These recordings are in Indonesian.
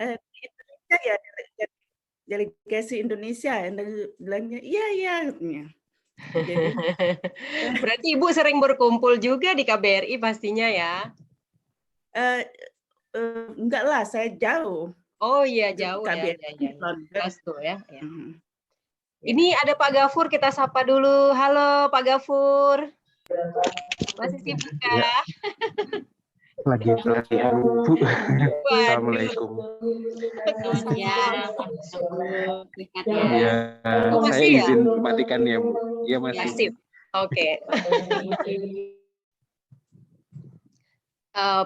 Di Indonesia ya delegasi Indonesia, dan bilangnya, "Iya iya," katanya. Jadi Berarti Ibu sering berkumpul juga di KBRI pastinya ya? eee enggak lah, saya jauh. Oh iya Itu jauh ya, KBRI iya kan iya di iya, London. Glasgow ya, ya. Mhm, Ini ya. ada Pak Gafur, kita sapa dulu. Halo Pak Gafur, masih sibuk Iya, kah? lagi pelatihan, Bu. Waduh, Assalamualaikum. siang, sibuk, sehat ya. Iya, Oh saya masih ya? izin matikan ya, Bu. Iya, Ya masih. sip, oke.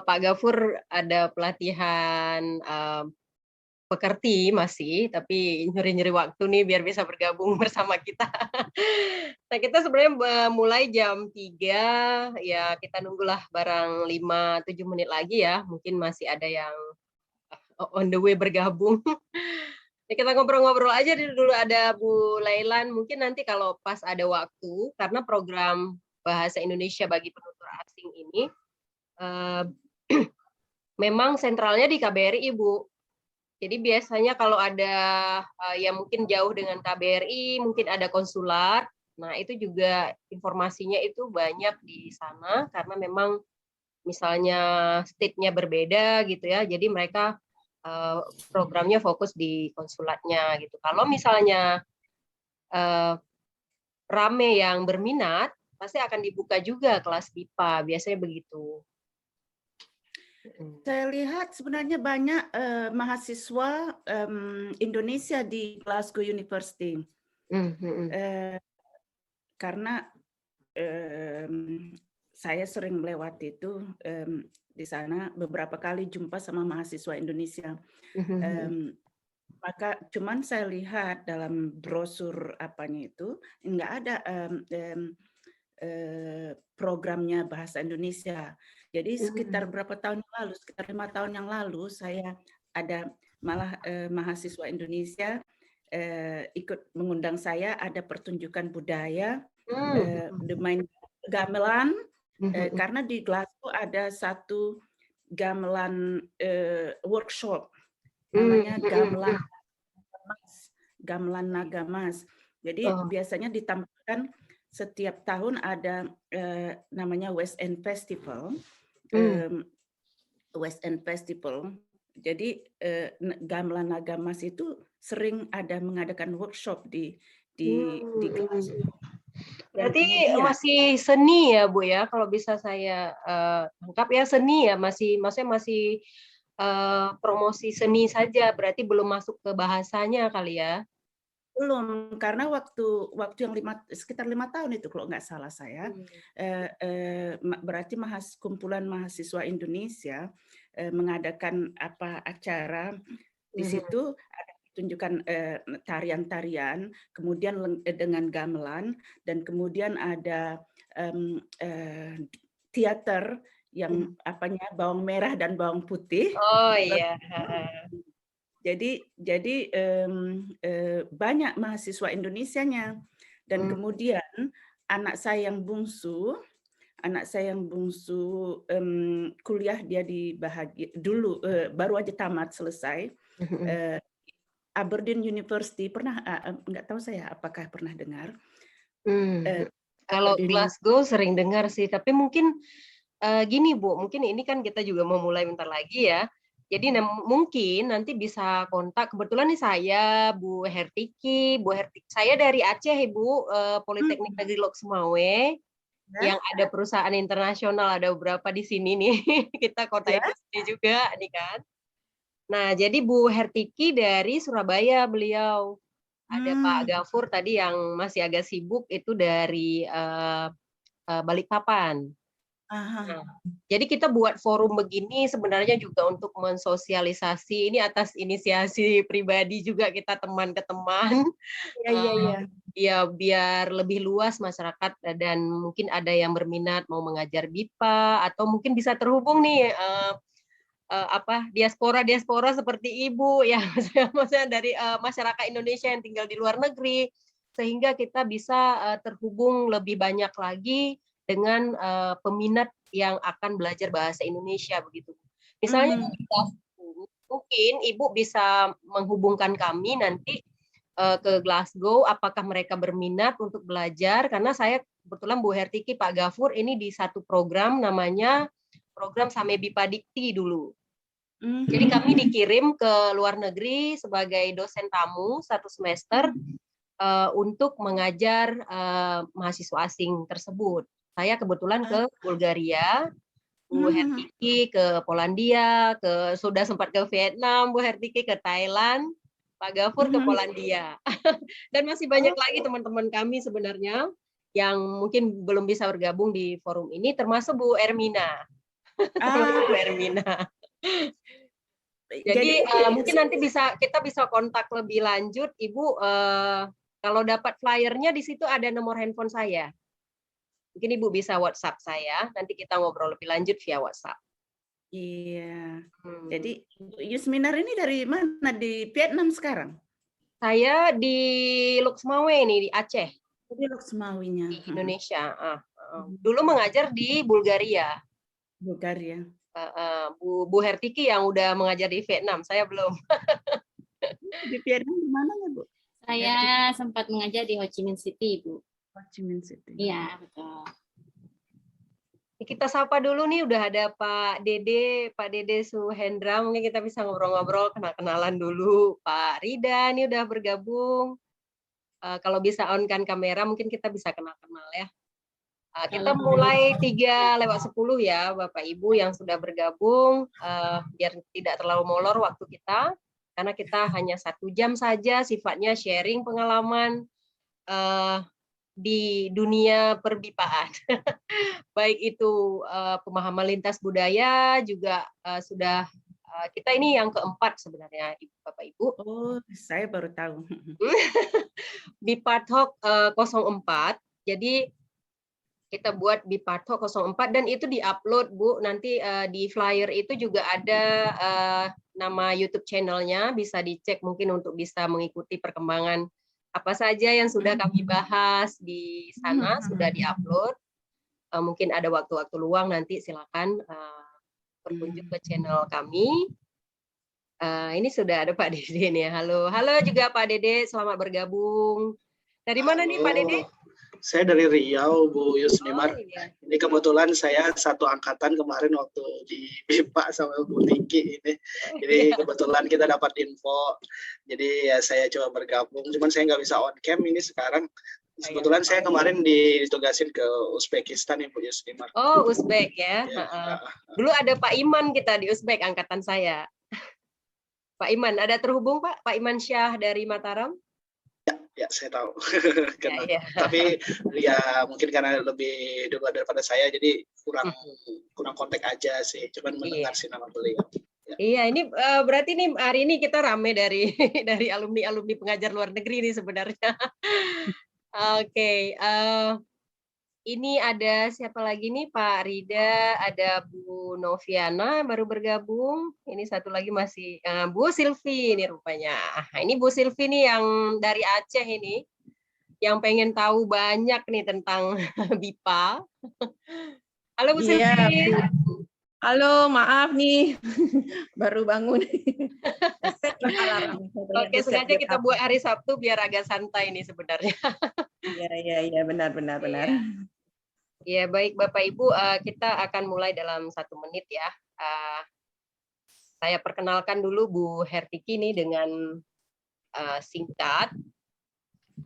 Pak Gafur ada pelatihan pekerti masih, tapi nyuri-nyuri waktu nih biar bisa bergabung bersama kita. Nah, kita sebenarnya mulai jam 3, ya kita nunggulah barang 5-7 menit lagi ya. Mungkin masih ada yang on the way bergabung. Ya, kita ngobrol-ngobrol aja dulu, ada Bu Lailan. Mungkin nanti kalau pas ada waktu, karena program Bahasa Indonesia bagi penutur asing ini eh, memang sentralnya di KBRI, Ibu. Jadi biasanya kalau ada yang mungkin jauh dengan KBRI, mungkin ada konsulat. Nah, itu juga informasinya itu banyak di sana karena memang misalnya state-nya berbeda gitu ya. Jadi mereka programnya fokus di konsulatnya gitu. Kalau misalnya rame yang berminat, pasti akan dibuka juga kelas BIPA, biasanya begitu. Saya lihat sebenarnya banyak mahasiswa Indonesia di Glasgow University. Karena saya sering melewati itu di sana, beberapa kali jumpa sama mahasiswa Indonesia. Maka cuman saya lihat dalam brosur apanya itu nggak ada programnya bahasa Indonesia. Jadi sekitar berapa tahun yang lalu, sekitar 5 tahun yang lalu, saya ada malah mahasiswa Indonesia ikut mengundang saya, ada pertunjukan budaya, bermain gamelan, karena di Glasgow ada satu gamelan workshop, namanya gamelan naga mas. Jadi biasanya ditampilkan setiap tahun ada namanya West End Festival. West End Festival. Jadi gamelan naga mas itu sering ada mengadakan workshop di Glasgow. Dan Berarti kemudian masih seni ya Bu ya, kalau bisa saya tangkap ya, seni ya, maksudnya masih promosi seni saja, berarti belum masuk ke bahasanya kali ya? belum, karena waktu yang sekitar 5 tahun itu kalau nggak salah saya, berarti kumpulan mahasiswa Indonesia mengadakan acara di situ, ada tunjukkan tarian-tarian, kemudian dengan gamelan, dan kemudian ada teater yang bawang merah dan bawang putih. Oh iya. Jadi banyak mahasiswa Indonesianya, dan kemudian anak saya yang bungsu kuliah, dia dulu baru aja tamat selesai Aberdeen University, pernah nggak tahu saya apakah pernah dengar? Kalau Aberdeen. Glasgow sering dengar sih, tapi mungkin gini Bu, mungkin ini kan kita juga mau mulai bentar lagi ya. Jadi mungkin nanti bisa kontak. Kebetulan nih saya Bu Hertiki, saya dari Aceh Ibu, Politeknik Negeri Lok Sumawe, yang ada perusahaan internasional, ada beberapa di sini nih. Kita kota industri juga nih kan. Nah, jadi Bu Hertiki dari Surabaya beliau. Ada Pak Gafur tadi yang masih agak sibuk itu dari Balikpapan. Nah, jadi kita buat forum begini sebenarnya juga untuk mensosialisasi, ini atas inisiasi pribadi juga, kita teman ke teman. Ya biar lebih luas masyarakat, dan mungkin ada yang berminat mau mengajar BIPA atau mungkin bisa terhubung nih diaspora seperti Ibu ya, maksudnya dari masyarakat Indonesia yang tinggal di luar negeri, sehingga kita bisa terhubung lebih banyak lagi dengan peminat yang akan belajar bahasa Indonesia begitu. Misalnya Mungkin Ibu bisa menghubungkan kami nanti ke Glasgow, apakah mereka berminat untuk belajar, karena saya kebetulan Bu Hertiki, Pak Gafur ini di satu program namanya program Same Bipa Dikti dulu. Jadi kami dikirim ke luar negeri sebagai dosen tamu 1 semester untuk mengajar mahasiswa asing tersebut. Saya kebetulan ke Bulgaria, Bu Hertiki ke Polandia, sudah sempat ke Vietnam, Bu Hertiki ke Thailand, Pak Gafur ke Polandia. Dan masih banyak lagi teman-teman kami sebenarnya yang mungkin belum bisa bergabung di forum ini, termasuk Bu Ermina. Bu Ermina. Jadi mungkin nanti kita bisa kontak lebih lanjut, Ibu. Kalau dapat flyernya di situ ada nomor handphone saya. Mungkin Ibu bisa WhatsApp saya, nanti kita ngobrol lebih lanjut via WhatsApp. Iya. Jadi Yusminar ini dari mana? Di Vietnam sekarang? Saya di Luxmawe nih, di Aceh. Di Luxmawinya. Di Indonesia. Dulu mengajar di Bulgaria. Bulgaria. Bu Hertiki yang udah mengajar di Vietnam, saya belum. Di Vietnam di mana ya, Bu? Saya sempat mengajar di Ho Chi Minh City, Bu. Ho Chi Minh City. Iya, betul. Kita sapa dulu nih, udah ada Pak Dede Suhendra, mungkin kita bisa ngobrol-ngobrol, kenal-kenalan dulu. Pak Rida nih udah bergabung. Kalau bisa on-kan kamera, mungkin kita bisa kenal-kenal ya. Kita mulai 3:10 ya, Bapak Ibu yang sudah bergabung, biar tidak terlalu molor waktu kita, karena kita hanya 1 jam saja, sifatnya sharing pengalaman di dunia perbipaan. Baik itu pemahaman lintas budaya, juga sudah kita ini yang keempat sebenarnya, Bapak Ibu. Oh, saya baru tahu. Bipa Talk 04, jadi kita buat Bipa Talk 04 dan itu diupload, Bu. Nanti di flyer itu juga ada nama YouTube channelnya, bisa dicek mungkin untuk bisa mengikuti perkembangan apa saja yang sudah kami bahas di sana, sudah diupload. Mungkin ada waktu-waktu luang nanti silakan berkunjung ke channel kami. Ini sudah ada Pak Dede nih. Halo juga Pak Dede, selamat bergabung. Dari mana nih Pak Dede? Saya dari Riau, Bu Yusmimar. Oh, iya. Ini kebetulan saya satu angkatan kemarin waktu di BIPA sama Bu Tiki ini. Jadi kebetulan kita dapat info. Jadi ya saya coba bergabung. Cuman saya nggak bisa on cam ini sekarang. Kebetulan saya kemarin ditugasin ke Uzbekistan ya Bu Yusmimar. Oh, Uzbek ya. Ya. Dulu ada Pak Iman kita di Uzbek angkatan saya. Pak Iman, ada terhubung Pak? Pak Iman Syah dari Mataram? Ya, saya tahu. Ya. Tapi ya mungkin karena lebih dulu daripada saya, jadi kurang kontak aja sih. Cuman mendengar sih nama beliau. Ya. Iya, ini berarti nih hari ini kita rame dari dari alumni pengajar luar negeri nih sebenarnya. Oke, ini ada siapa lagi nih, Pak Rida, ada Bu Noviana baru bergabung. Ini satu lagi masih Bu Silvi ini rupanya. Nah, ini Bu Silvi nih yang dari Aceh ini, yang pengen tahu banyak nih tentang BIPA. Halo Bu Silvi. Halo, maaf nih, baru bangun. Oke, sengaja kita buat hari Sabtu biar agak santai nih sebenarnya. Iya, benar. Ya, baik Bapak Ibu, kita akan mulai dalam 1 menit ya. Saya perkenalkan dulu Bu Hertiki nih dengan singkat.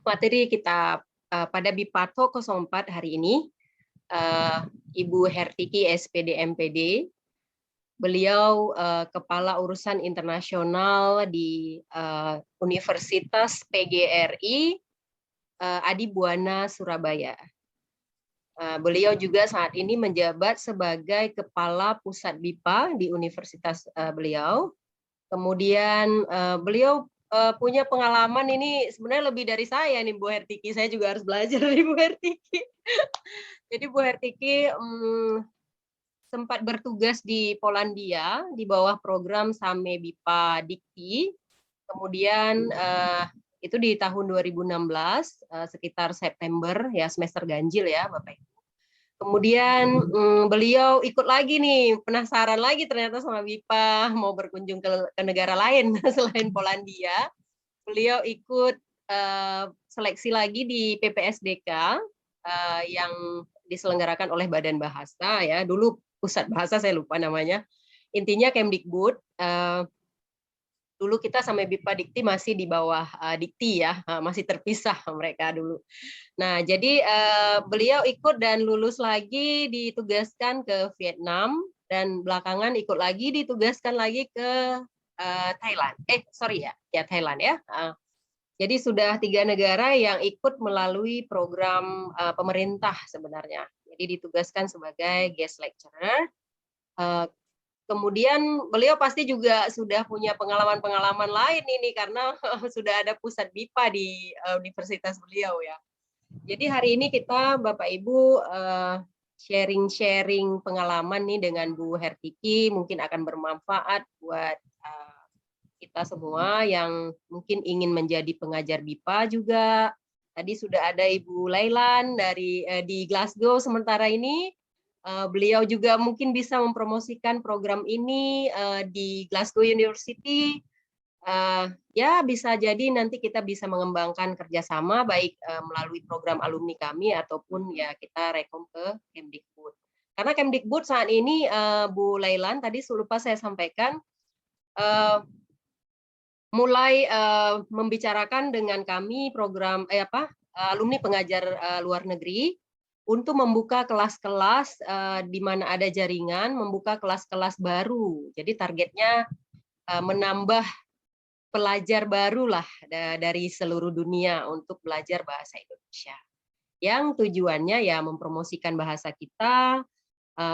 Materi kita pada BIPA Talk 04 hari ini, Ibu Hertiki SPD MPD. Beliau Kepala Urusan Internasional di Universitas PGRI Adi Buana Surabaya. Beliau juga saat ini menjabat sebagai Kepala Pusat BIPA di Universitas beliau. Kemudian beliau punya pengalaman ini sebenarnya lebih dari saya nih Bu Hertiki. Saya juga harus belajar dari Bu Hertiki. Jadi Bu Hertiki sempat bertugas di Polandia di bawah program Same Bipa Dikti. Kemudian itu di tahun 2016 sekitar September ya, semester ganjil ya Bapak Ibu. Kemudian beliau ikut lagi nih, penasaran lagi ternyata sama BIPA, mau berkunjung ke negara lain selain Polandia. Beliau ikut seleksi lagi di PPSDK yang diselenggarakan oleh Badan Bahasa ya. Dulu Pusat Bahasa saya lupa namanya. Intinya Kemdikbud. Dulu kita sama BIPA Dikti masih di bawah Dikti ya, masih terpisah mereka dulu. Nah, jadi beliau ikut dan lulus lagi, ditugaskan ke Vietnam, dan belakangan ikut lagi, ditugaskan lagi ke Thailand. Ya Thailand ya. Jadi sudah 3 negara yang ikut melalui program pemerintah sebenarnya. Jadi ditugaskan sebagai guest lecturer. Kemudian beliau pasti juga sudah punya pengalaman-pengalaman lain ini karena sudah ada pusat BIPA di universitas beliau ya. Jadi hari ini kita Bapak Ibu sharing-sharing pengalaman nih dengan Bu Hertiki, mungkin akan bermanfaat buat kita semua yang mungkin ingin menjadi pengajar BIPA juga. Tadi sudah ada Ibu Lailan di Glasgow sementara ini. Beliau juga mungkin bisa mempromosikan program ini di Glasgow University. Ya bisa jadi nanti kita bisa mengembangkan kerjasama baik melalui program alumni kami ataupun ya kita rekom ke Kemdikbud. Karena Kemdikbud saat ini Bu Lailan tadi lupa saya sampaikan mulai membicarakan dengan kami program alumni pengajar luar negeri untuk membuka kelas-kelas di mana ada jaringan, membuka kelas-kelas baru. Jadi targetnya menambah pelajar baru lah dari seluruh dunia untuk belajar bahasa Indonesia. Yang tujuannya ya mempromosikan bahasa kita,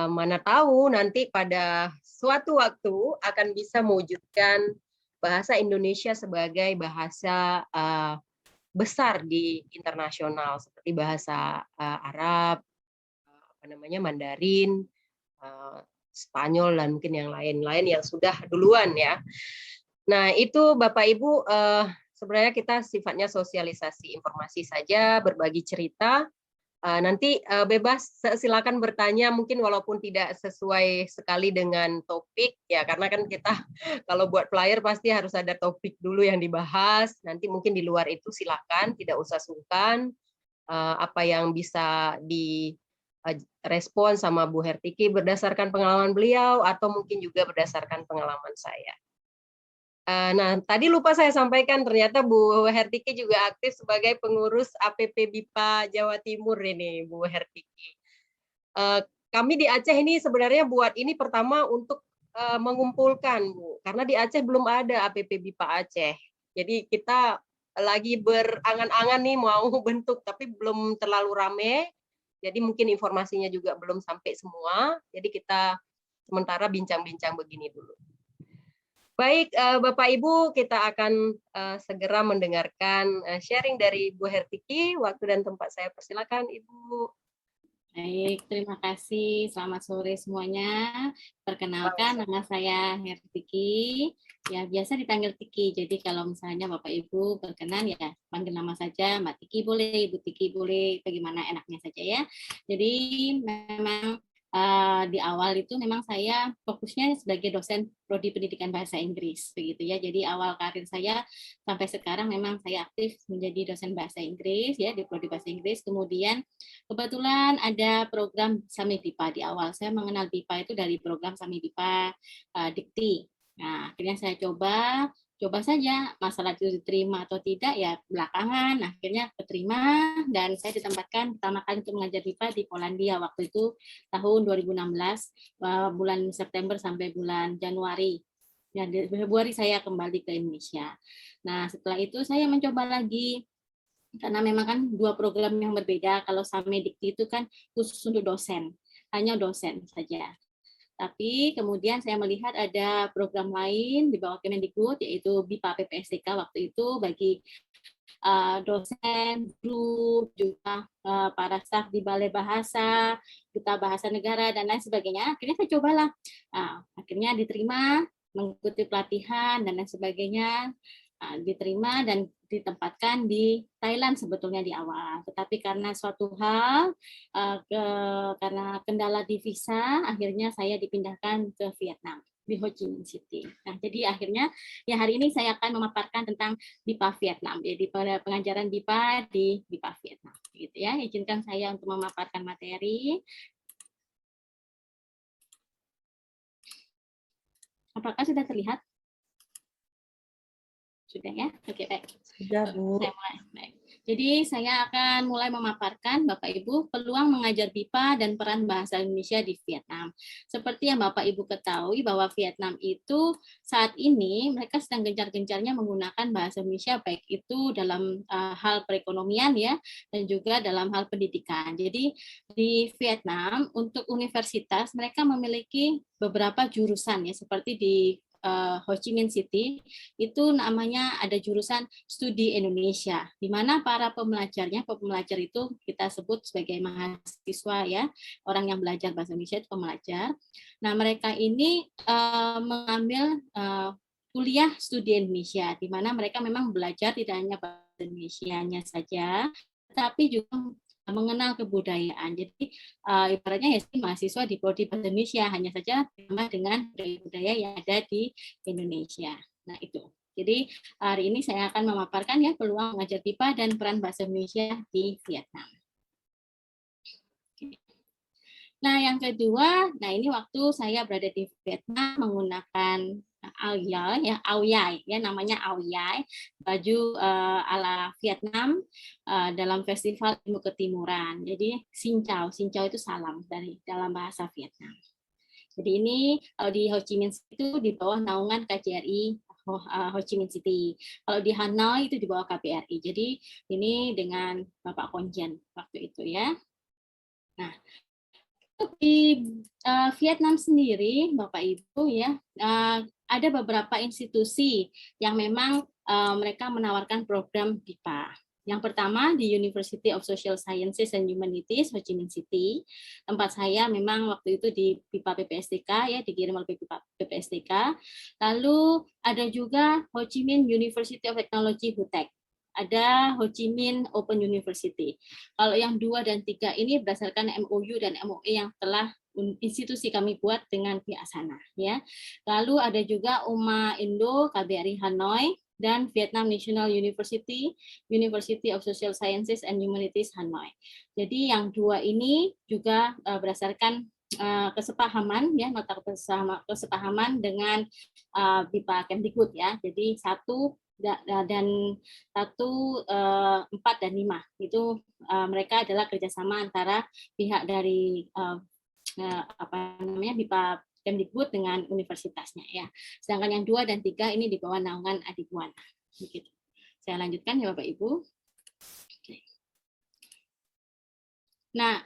mana tahu nanti pada suatu waktu akan bisa mewujudkan bahasa Indonesia sebagai bahasa besar di internasional seperti bahasa Arab, Mandarin, Spanyol dan mungkin yang lain-lain yang sudah duluan ya. Nah itu Bapak Ibu sebenarnya kita sifatnya sosialisasi informasi saja, berbagi cerita. Nanti bebas silakan bertanya mungkin walaupun tidak sesuai sekali dengan topik ya karena kan kita kalau buat flyer pasti harus ada topik dulu yang dibahas. Nanti mungkin di luar itu silakan, tidak usah sungkan apa yang bisa direspon sama Bu Hertiki berdasarkan pengalaman beliau atau mungkin juga berdasarkan pengalaman saya. Nah, tadi lupa saya sampaikan ternyata Bu Hertiki juga aktif sebagai pengurus APP BIPA Jawa Timur ini, Bu Hertiki. Kami di Aceh ini sebenarnya buat ini pertama untuk mengumpulkan, Bu, karena di Aceh belum ada APP BIPA Aceh. Jadi kita lagi berangan-angan nih mau bentuk, tapi belum terlalu rame. Jadi mungkin informasinya juga belum sampai semua. Jadi kita sementara bincang-bincang begini dulu. Baik, Bapak Ibu, kita akan segera mendengarkan sharing dari Bu Hertiki. Waktu dan tempat saya persilakan, Ibu. Baik, terima kasih. Selamat sore semuanya. Perkenalkan, nama saya Hertiki. Ya, biasa dipanggil Tiki. Jadi kalau misalnya Bapak Ibu berkenan ya panggil nama saja, Mbak Tiki boleh, Ibu Tiki boleh, bagaimana enaknya saja ya. Jadi memang di awal itu memang saya fokusnya sebagai dosen prodi pendidikan bahasa Inggris begitu ya. Jadi awal karir saya sampai sekarang memang saya aktif menjadi dosen bahasa Inggris ya di prodi bahasa Inggris. Kemudian kebetulan ada program Sami BIPA di awal. Saya mengenal BIPA itu dari program Sami BIPA Dikti. Nah, akhirnya saya coba saja, masalah itu diterima atau tidak ya belakangan akhirnya keterima dan saya ditempatkan pertama kali untuk mengajar BIPA di Polandia waktu itu tahun 2016 bulan September sampai bulan Januari. Ya, di Februari saya kembali ke Indonesia. Nah, setelah itu saya mencoba lagi karena memang kan dua program yang berbeda. Kalau Sami Dikti itu kan khusus untuk dosen, hanya dosen saja. Tapi kemudian saya melihat ada program lain di bawah Kemendikbud yaitu BIPA PPSDK waktu itu bagi dosen, guru, juga para staf di Balai Bahasa, Duta Bahasa Negara dan lain sebagainya. Akhirnya saya cobalah. Akhirnya diterima, mengikuti pelatihan dan lain sebagainya. diterima dan ditempatkan di Thailand sebetulnya di awal. Tetapi karena suatu hal, karena kendala di visa, akhirnya saya dipindahkan ke Vietnam, di Ho Chi Minh City. Nah, jadi akhirnya ya hari ini saya akan memaparkan tentang BIPA Vietnam. Jadi pada pengajaran BIPA di BIPA Vietnam. Gitu ya. Izinkan saya untuk memaparkan materi. Apakah sudah terlihat? Sudah ya? Oke, baik. Sudah, Bu. Saya mulai. Baik. Jadi saya akan mulai memaparkan Bapak Ibu peluang mengajar BIPA dan peran bahasa Indonesia di Vietnam. Seperti yang Bapak Ibu ketahui bahwa Vietnam itu saat ini mereka sedang gencar-gencarnya menggunakan bahasa Indonesia baik itu dalam hal perekonomian ya dan juga dalam hal pendidikan. Jadi di Vietnam untuk universitas mereka memiliki beberapa jurusan ya seperti di Ho Chi Minh City itu namanya ada jurusan studi Indonesia di mana para pembelajar itu kita sebut sebagai mahasiswa ya, orang yang belajar bahasa Indonesia itu pembelajar. Nah, mereka ini mengambil kuliah studi Indonesia di mana mereka memang belajar tidak hanya bahasa Indonesianya saja tapi juga mengenal kebudayaan. Jadi ibaratnya ya sih mahasiswa di prodi bahasa Indonesia hanya saja sama dengan budaya yang ada di Indonesia. Nah itu. Jadi hari ini saya akan memaparkan ya peluang mengajar BIPA dan peran bahasa Indonesia di Vietnam. Nah yang kedua, nah ini waktu saya berada di Vietnam menggunakan Aoyai ya namanya Aoyai, baju ala Vietnam dalam festival ilmu ketimuran. Jadi Xin Chào itu salam dari dalam bahasa Vietnam. Jadi ini di Ho Chi Minh itu di bawah naungan KJRI Ho Chi Minh City. Kalau di Hanoi itu di bawah KBRI. Jadi ini dengan Bapak Konjen waktu itu ya. Nah, di Vietnam sendiri, Bapak Ibu ya, ada beberapa institusi yang memang mereka menawarkan program BIPA. Yang pertama di University of Social Sciences and Humanities Ho Chi Minh City. Tempat saya memang waktu itu di BIPA PPSDK ya, dikirim oleh BIPA PPSDK. Lalu ada juga Ho Chi Minh University of Technology HUTEC. Ada Ho Chi Minh Open University. Kalau yang 2 dan 3 ini berdasarkan MOU dan MOE yang telah institusi kami buat dengan pihak sana ya. Lalu ada juga UMA Indo KBRI Hanoi dan Vietnam National University, University of Social Sciences and Humanities Hanoi. Jadi yang 2 ini juga berdasarkan kesepahaman ya, nota kesepahaman dengan BIPA Kemdikbud ya. Jadi 1 dan 4 dan 5 itu mereka adalah kerjasama antara pihak dari BIPA Kemdikbud dengan universitasnya ya. Sedangkan yang 2 dan 3 ini di bawah naungan Adibwana. Begitu. Saya lanjutkan ya Bapak Ibu. Nah,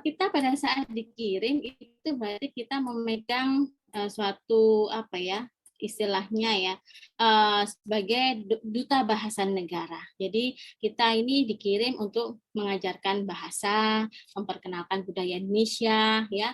kita pada saat dikirim itu berarti kita memegang suatu istilahnya ya sebagai duta bahasa negara. Jadi kita ini dikirim untuk mengajarkan bahasa, memperkenalkan budaya Indonesia ya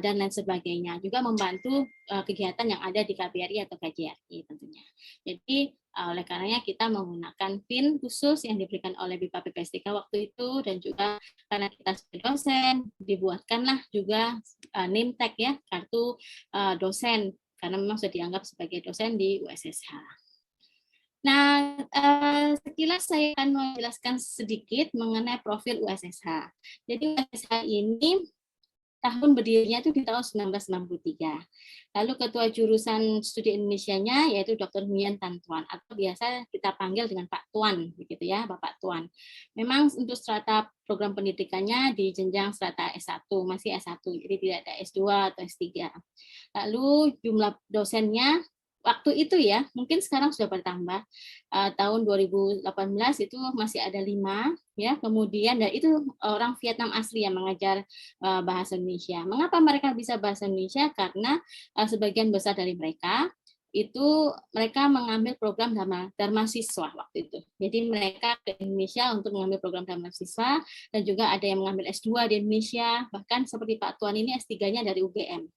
dan lain sebagainya. Juga membantu kegiatan yang ada di KBRI atau KJRI tentunya. Jadi oleh karenanya kita menggunakan PIN khusus yang diberikan oleh BIPA PPSDK waktu itu dan juga karena kita sebagai dosen dibuatkanlah juga name tag ya, kartu dosen karena memang sudah dianggap sebagai dosen di USSH. Nah, sekilas saya akan menjelaskan sedikit mengenai profil USSH. Jadi USSH ini tahun berdirinya itu di tahun 1963. Lalu ketua jurusan studi Indonesianya yaitu Dr. Nguyen Tan Tuan atau biasa kita panggil dengan Pak Tuan begitu ya, Bapak Tuan. Memang untuk strata program pendidikannya di jenjang strata S1, masih S1, jadi tidak ada S2 atau S3. Lalu jumlah dosennya waktu itu ya, mungkin sekarang sudah bertambah. Tahun 2018 itu masih ada 5 ya. Kemudian dan itu orang Vietnam asli yang mengajar bahasa Indonesia. Mengapa mereka bisa bahasa Indonesia? Karena sebagian besar dari mereka itu mereka mengambil program Dharma Siswa waktu itu. Jadi mereka ke Indonesia untuk mengambil program Dharma Siswa dan juga ada yang mengambil S2 di Indonesia, bahkan seperti Pak Tuan ini S3-nya dari UGM.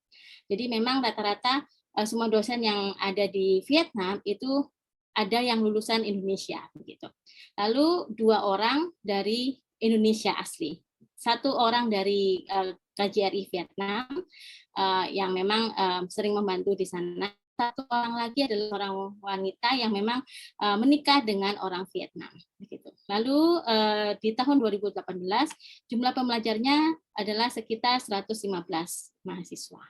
Jadi memang rata-rata semua dosen yang ada di Vietnam itu ada yang lulusan Indonesia begitu. Lalu 2 orang dari Indonesia asli, 1 orang dari KJRI Vietnam yang memang sering membantu di sana. 1 orang lagi adalah orang wanita yang memang menikah dengan orang Vietnam. Begitu. Lalu di tahun 2018 jumlah pembelajarnya adalah sekitar 115 mahasiswa.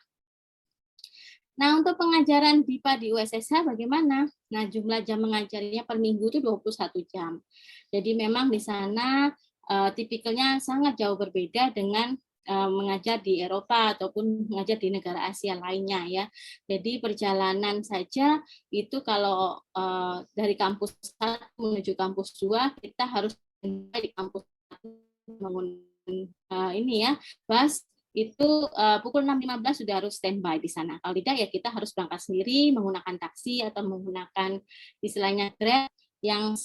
Nah, untuk pengajaran BIPA di USSH bagaimana? Nah, jumlah jam mengajarnya per minggu itu 21 jam. Jadi memang di sana tipikalnya sangat jauh berbeda dengan mengajar di Eropa ataupun mengajar di negara Asia lainnya ya. Jadi perjalanan saja itu kalau dari kampus 1 menuju kampus 2 kita harus di kampus 1 menggunakan ini ya bus itu pukul 6.15 sudah harus standby di sana. Kalau tidak ya kita harus berangkat sendiri menggunakan taksi atau menggunakan istilahnya Grab yang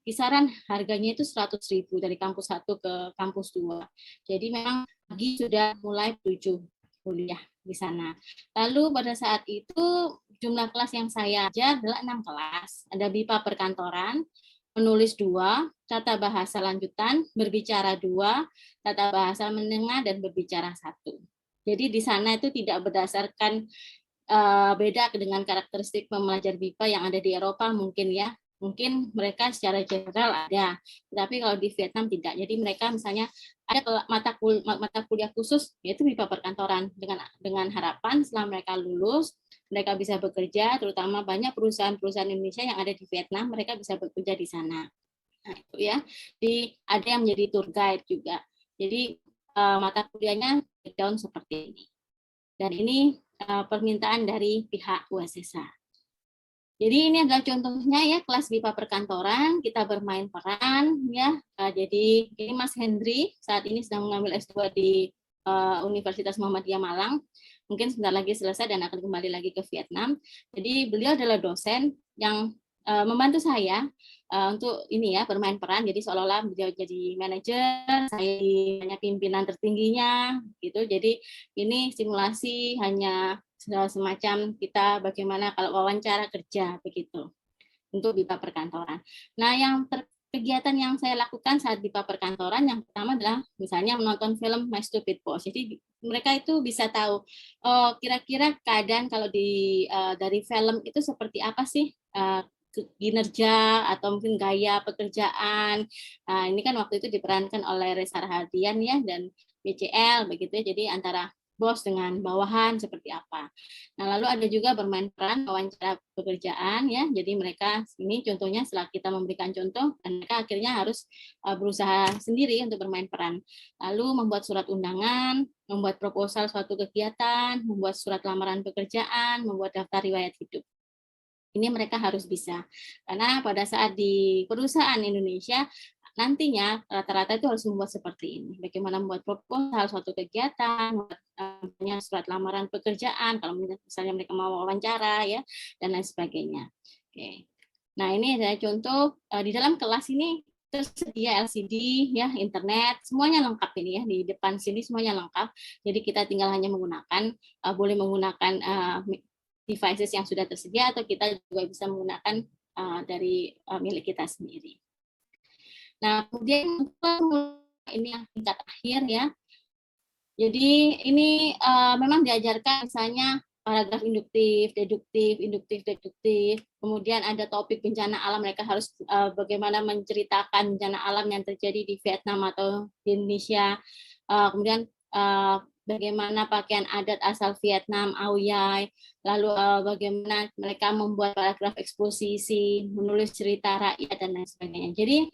kisaran harganya itu 100.000 dari kampus 1 ke kampus 2. Jadi memang pagi sudah mulai 7 kuliah di sana. Lalu pada saat itu jumlah kelas yang saya ajar adalah 6 kelas. Ada BIPA perkantoran, menulis 2, tata bahasa lanjutan, berbicara 2, tata bahasa menengah dan berbicara 1. Jadi di sana itu tidak berdasarkan beda dengan karakteristik pembelajar BIPA yang ada di Eropa mungkin ya. Mungkin mereka secara general ada, tapi kalau di Vietnam tidak. Jadi mereka misalnya ada mata kuliah khusus yaitu BIPA perkantoran dengan harapan setelah mereka lulus mereka bisa bekerja, terutama banyak perusahaan-perusahaan Indonesia yang ada di Vietnam mereka bisa bekerja di sana. Nah, itu ya. Jadi ada yang menjadi tour guide juga. Jadi mata kuliahnya breakdown seperti ini. Dan ini permintaan dari pihak USSH. Jadi ini adalah contohnya ya kelas BIPA perkantoran, kita bermain peran ya. Jadi ini Mas Hendri saat ini sedang mengambil S2 di Universitas Muhammadiyah Malang. Mungkin sebentar lagi selesai dan akan kembali lagi ke Vietnam. Jadi beliau adalah dosen yang membantu saya untuk ini ya bermain peran. Jadi seolah-olah beliau jadi manajer, saya hanya pimpinan tertingginya gitu. Jadi ini simulasi hanya semacam kita bagaimana kalau wawancara kerja begitu untuk BIPA perkantoran. Nah, kegiatan yang saya lakukan saat BIPA perkantoran yang pertama adalah misalnya menonton film My Stupid Boss. Jadi mereka itu bisa tahu kira-kira keadaan kalau dari film itu seperti apa sih kinerja atau mungkin gaya pekerjaan. Nah, ini kan waktu itu diperankan oleh Reza Rahardian ya dan BCL begitu ya. Jadi antara bos dengan bawahan seperti apa. Nah, lalu ada juga bermain peran wawancara pekerjaan ya. Jadi mereka ini contohnya setelah kita memberikan contoh dan mereka akhirnya harus berusaha sendiri untuk bermain peran. Lalu membuat surat undangan, membuat proposal suatu kegiatan, membuat surat lamaran pekerjaan, membuat daftar riwayat hidup. Ini mereka harus bisa. Karena pada saat di perusahaan Indonesia nantinya rata-rata itu harus membuat seperti ini. Bagaimana membuat proposal suatu kegiatan, membuat surat lamaran pekerjaan, kalau misalnya mereka mau wawancara ya dan lain sebagainya. Oke. Nah, ini adalah contoh di dalam kelas ini tersedia LCD ya, internet, semuanya lengkap ini ya, di depan sini semuanya lengkap. Jadi kita tinggal hanya menggunakan boleh menggunakan devices yang sudah tersedia atau kita juga bisa menggunakan dari milik kita sendiri. Nah, kemudian ini yang tingkat akhir ya. Jadi ini memang diajarkan misalnya paragraf induktif, deduktif. Kemudian ada topik bencana alam, mereka harus bagaimana menceritakan bencana alam yang terjadi di Vietnam atau di Indonesia. Kemudian bagaimana pakaian adat asal Vietnam, Ao Dai, lalu bagaimana mereka membuat paragraf eksposisi, menulis cerita rakyat dan lain sebagainya. Jadi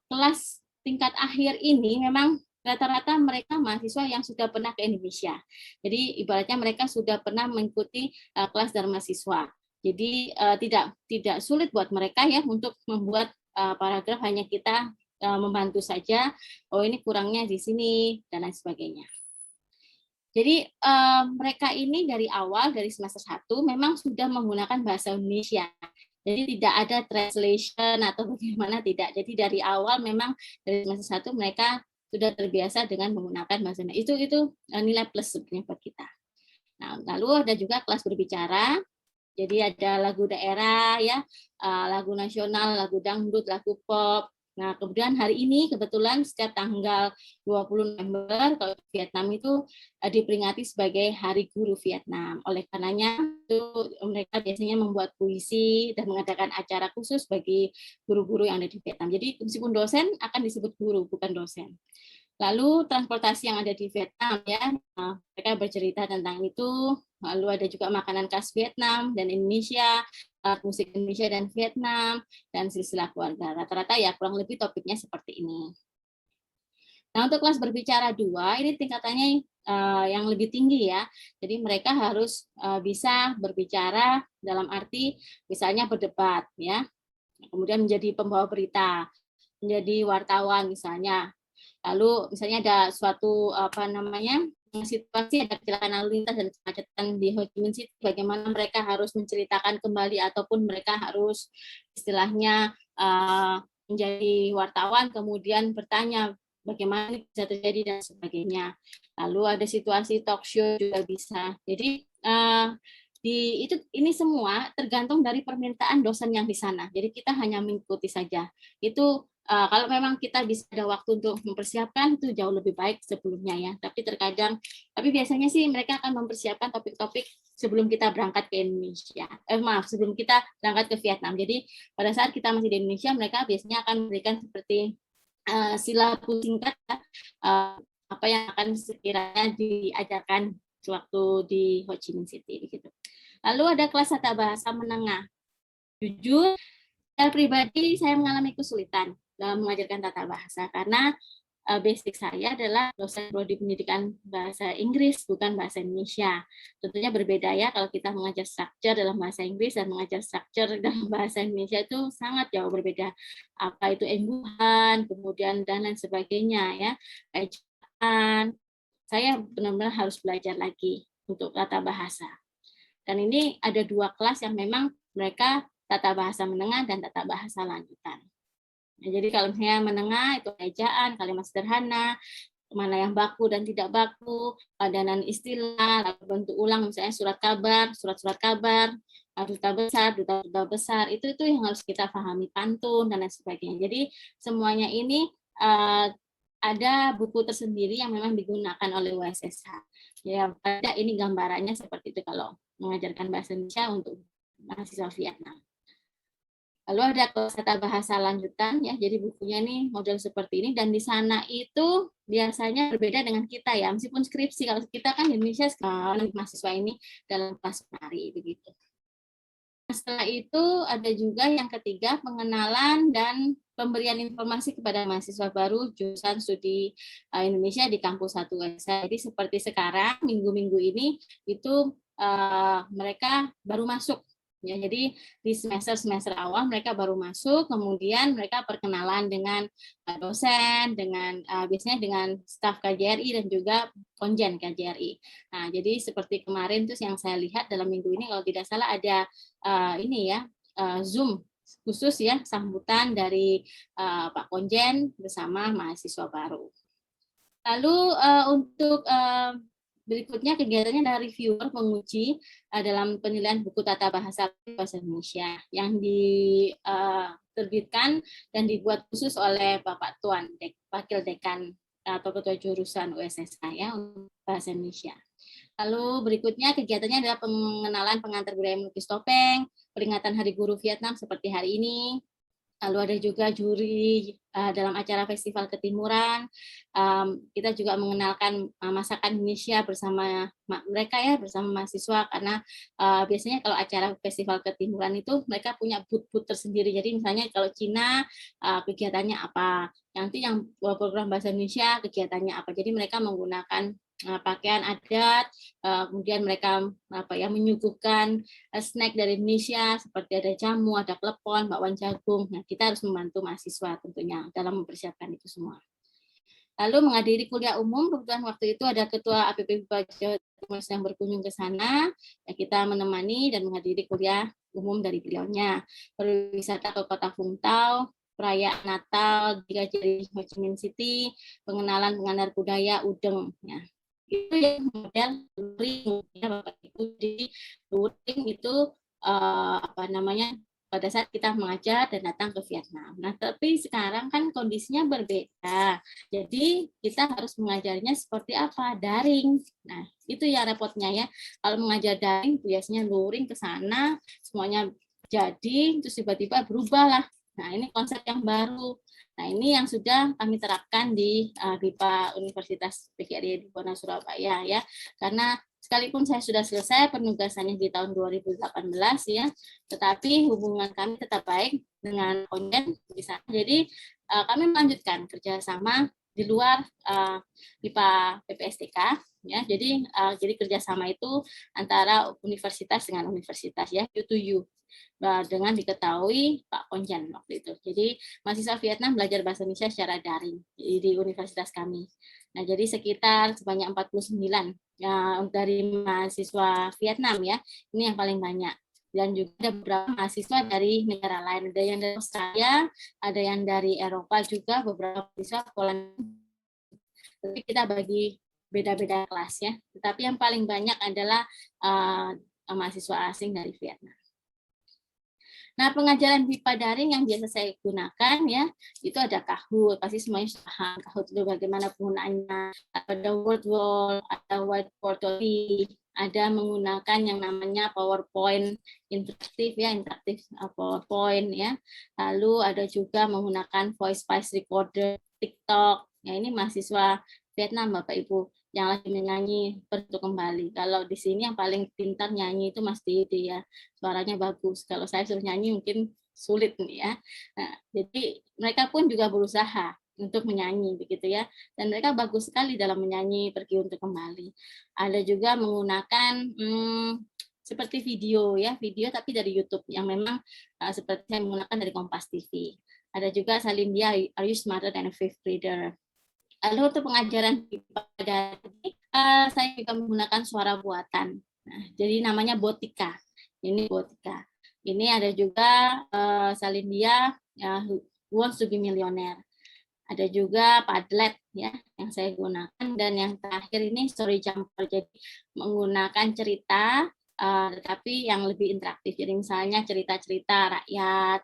kelas tingkat akhir ini memang rata-rata mereka mahasiswa yang sudah pernah ke Indonesia. Jadi ibaratnya mereka sudah pernah mengikuti kelas Dharma Siswa. Jadi tidak sulit buat mereka ya untuk membuat paragraf, hanya kita membantu saja. Oh, ini kurangnya di sini dan lain sebagainya. Jadi mereka ini dari awal dari semester 1 memang sudah menggunakan bahasa Indonesia. Jadi tidak ada translation atau bagaimana, tidak. Jadi dari awal memang dari semester 1 mereka sudah terbiasa dengan menggunakan bahasa Indonesia. Itu nilai plus sebenarnya buat kita. Nah, lalu ada juga kelas berbicara. Jadi ada lagu daerah ya, lagu nasional, lagu dangdut, lagu pop. Nah, kemudian hari ini kebetulan setiap tanggal 20 November kalau Vietnam itu diperingati sebagai Hari Guru Vietnam. Oleh karenanya itu mereka biasanya membuat puisi dan mengadakan acara khusus bagi guru-guru yang ada di Vietnam. Jadi meskipun dosen akan disebut guru, bukan dosen. Lalu transportasi yang ada di Vietnam ya, mereka bercerita tentang itu. Lalu ada juga makanan khas Vietnam dan Indonesia, musik Indonesia dan Vietnam, dan silsilah keluarga. Rata-rata ya kurang lebih topiknya seperti ini. Nah, untuk kelas berbicara 2, ini tingkatannya yang lebih tinggi ya. Jadi mereka harus bisa berbicara dalam arti misalnya berdebat ya. Kemudian menjadi pembawa berita, menjadi wartawan misalnya. Lalu misalnya ada suatu situasi, ada kecelakaan lalu lintas dan kemacetan di Ho Chi Minh City, bagaimana mereka harus menceritakan kembali ataupun mereka harus istilahnya menjadi wartawan kemudian bertanya bagaimana bisa terjadi dan sebagainya. Lalu ada situasi talk show juga bisa. Jadi ini semua tergantung dari permintaan dosen yang di sana. Jadi kita hanya mengikuti saja. Itu kalau memang kita bisa ada waktu untuk mempersiapkan itu jauh lebih baik sebelumnya ya. Tapi biasanya sih mereka akan mempersiapkan topik-topik sebelum kita berangkat ke Indonesia. Sebelum kita berangkat ke Vietnam. Jadi pada saat kita masih di Indonesia, mereka biasanya akan memberikan seperti silabus singkat apa yang akan sekiranya diajarkan waktu di Ho Chi Minh City gitu. Lalu ada kelas tata bahasa menengah. Jujur, secara pribadi saya mengalami kesulitan dalam mengajarkan tata bahasa karena basic saya adalah dosen prodi pendidikan bahasa Inggris bukan bahasa Indonesia. Tentunya berbeda ya kalau kita mengajar structure dalam bahasa Inggris dan mengajar structure dalam bahasa Indonesia itu sangat jauh berbeda. Apa itu embuhan, kemudian dan lain sebagainya ya. Ejaan. Saya benar-benar harus belajar lagi untuk tata bahasa. Dan ini ada 2 kelas yang memang mereka tata bahasa menengah dan tata bahasa lanjutan. Nah, jadi kalau misalnya menengah itu ejaan, kalimat sederhana, mana yang baku dan tidak baku, padanan istilah, lalu bentuk ulang misalnya surat-surat kabar, duta besar, itu yang harus kita pahami, pantun dan lain sebagainya. Jadi semuanya ini ada buku tersendiri yang memang digunakan oleh USSH. Ya, ini gambarannya seperti itu kalau mengajarkan bahasa Indonesia untuk mahasiswa Vietnam. Lalu ada kelas tata bahasa lanjutan ya, jadi bukunya nih model seperti ini dan di sana itu biasanya berbeda dengan kita ya, meskipun skripsi kalau kita kan di Indonesia mahasiswa ini dalam kelas penari begitu. Setelah itu ada juga yang ketiga pengenalan dan pemberian informasi kepada mahasiswa baru jurusan studi Indonesia di kampus 1 USH. Jadi seperti sekarang minggu-minggu ini itu mereka baru masuk. Ya, jadi di semester awal mereka baru masuk, kemudian mereka perkenalan dengan dosen, dengan biasanya dengan staf KJRI dan juga konjen KJRI. Nah, jadi seperti kemarin tuh yang saya lihat dalam minggu ini kalau tidak salah ada Zoom khusus ya sambutan dari Pak Konjen bersama mahasiswa baru. Lalu untuk berikutnya kegiatannya adalah reviewer menguji dalam penilaian buku tata bahasa Indonesia yang diterbitkan dan dibuat khusus oleh Bapak Tuan, Wakil Dekan atau Ketua Jurusan USSH ya untuk bahasa Indonesia. Lalu berikutnya kegiatannya adalah pengenalan pengantar budaya melukis topeng, peringatan Hari Guru Vietnam seperti hari ini. Lalu ada juga juri dalam acara Festival Ketimuran. Kita juga mengenalkan masakan Indonesia bersama mereka ya, bersama mahasiswa karena biasanya kalau acara Festival Ketimuran itu mereka punya booth-booth tersendiri. Jadi misalnya kalau Cina kegiatannya apa, nanti yang program bahasa Indonesia kegiatannya apa. Jadi mereka menggunakan pakaian adat, kemudian mereka menyuguhkan snack dari Indonesia seperti ada jamu, ada klepon, bakwan jagung. Nah, kita harus membantu mahasiswa tentunya dalam mempersiapkan itu semua. Lalu menghadiri kuliah umum, kebetulan waktu itu ada Ketua APP Jawa Timur yang berkunjung ke sana, ya kita menemani dan menghadiri kuliah umum dari beliaunya. Berwisata ke Kota Vung Tau, perayaan Natal di KJRI Ho Chi Minh City, pengenalan pengantar budaya Udeng. Ya. Itu yang model luring ya Bapak Ibu. Jadi luring itu apa namanya, pada saat kita mengajar dan datang ke Vietnam. Nah, tapi sekarang kan kondisinya berbeda. Jadi kita harus mengajarnya seperti apa? Daring. Nah, itu ya repotnya ya. Kalau mengajar daring biasanya luring ke sana, semuanya jadi, terus tiba-tiba berubah lah. Nah, ini konsep yang baru. Nah, ini yang sudah kami terapkan di BIPA Universitas PGRI di Bona Surabaya ya. Karena sekalipun saya sudah selesai penugasannya di tahun 2018 ya, tetapi hubungan kami tetap baik dengan konjen di sana. Jadi kami melanjutkan kerjasama di luar BIPA PPSTK ya. Jadi kerjasama itu antara universitas dengan universitas ya, U to U. Dengan diketahui Pak Konjan waktu itu. Jadi mahasiswa Vietnam belajar bahasa Indonesia secara daring di universitas kami. Nah, jadi sekitar sebanyak 49 ya, dari mahasiswa Vietnam ya, ini yang paling banyak. Dan juga ada beberapa mahasiswa dari negara lain, ada yang dari Australia, ada yang dari Eropa juga, beberapa mahasiswa Polandia. Tapi kita bagi beda-beda kelas ya. Tetapi yang paling banyak adalah mahasiswa asing dari Vietnam. Nah, pengajaran BIPA daring yang biasa saya gunakan ya, itu ada Kahoot, pasti semuanya sudah paham Kahoot itu bagaimana penggunaannya, ada word wall, ada whiteboard, ada menggunakan yang namanya PowerPoint interaktif ya, interaktif PowerPoint ya. Lalu ada juga menggunakan voice recorder, TikTok. Ya, ini mahasiswa Vietnam Bapak Ibu yang lagi menyanyi Beruntung Kembali. Kalau di sini yang paling pintar nyanyi itu Mas Dede ya, suaranya bagus. Kalau saya suruh nyanyi mungkin sulit nih ya. Nah, jadi mereka pun juga berusaha untuk menyanyi begitu ya, dan mereka bagus sekali dalam menyanyi Pergi Untuk Kembali. Ada juga menggunakan seperti video ya, video tapi dari YouTube yang memang seperti saya menggunakan dari Kompas TV. Ada juga Salindia, Are You Smarter Than a Fifth Grader? Lalu untuk pengajaran pada saya juga menggunakan suara buatan. Nah, jadi namanya Botika. Ini Botika. Ini ada juga Salindia Who Wants to be Millionaire. Ada juga Padlet ya yang saya gunakan, dan yang terakhir ini Story Jumper. Jadi menggunakan cerita tetapi yang lebih interaktif. Jadi misalnya cerita-cerita rakyat,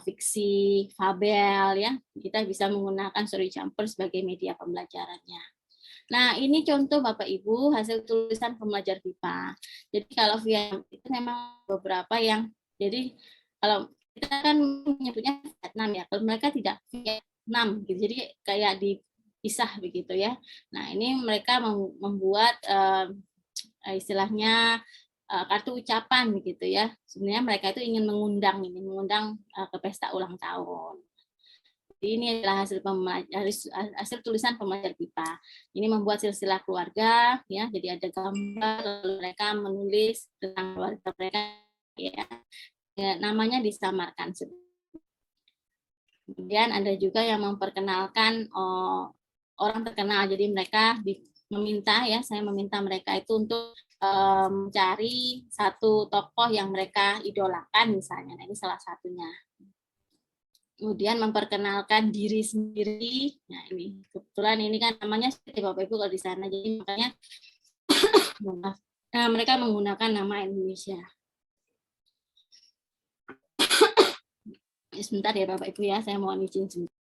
fiksi, fabel ya. Kita bisa menggunakan Story Jumper sebagai media pembelajarannya. Nah, ini contoh Bapak Ibu hasil tulisan pembelajar BIPA. Jadi kalau Vietnam itu memang beberapa yang, jadi kalau kita kan menyebutnya Vietnam ya, kalau mereka tidak Vietnam gitu. Jadi kayak dipisah begitu ya. Nah, ini mereka membuat istilahnya kartu ucapan begitu ya. Sebenarnya mereka itu ingin mengundang ke pesta ulang tahun. Jadi ini adalah hasil tulisan pembelajar BIPA. Ini membuat silsilah keluarga ya. Jadi ada gambar, lalu mereka menulis tentang keluarga mereka ya. Namanya disamarkan. Kemudian ada juga yang memperkenalkan orang terkenal. Jadi mereka saya meminta mereka itu untuk mencari satu tokoh yang mereka idolakan misalnya. Nah, ini salah satunya. Kemudian memperkenalkan diri sendiri. Nah, ini kebetulan ini kan namanya seperti Bapak Ibu kalau di sana. Jadi makanya mereka menggunakan nama Indonesia. Sebentar ya Bapak Ibu ya, saya mohon izin sebentar.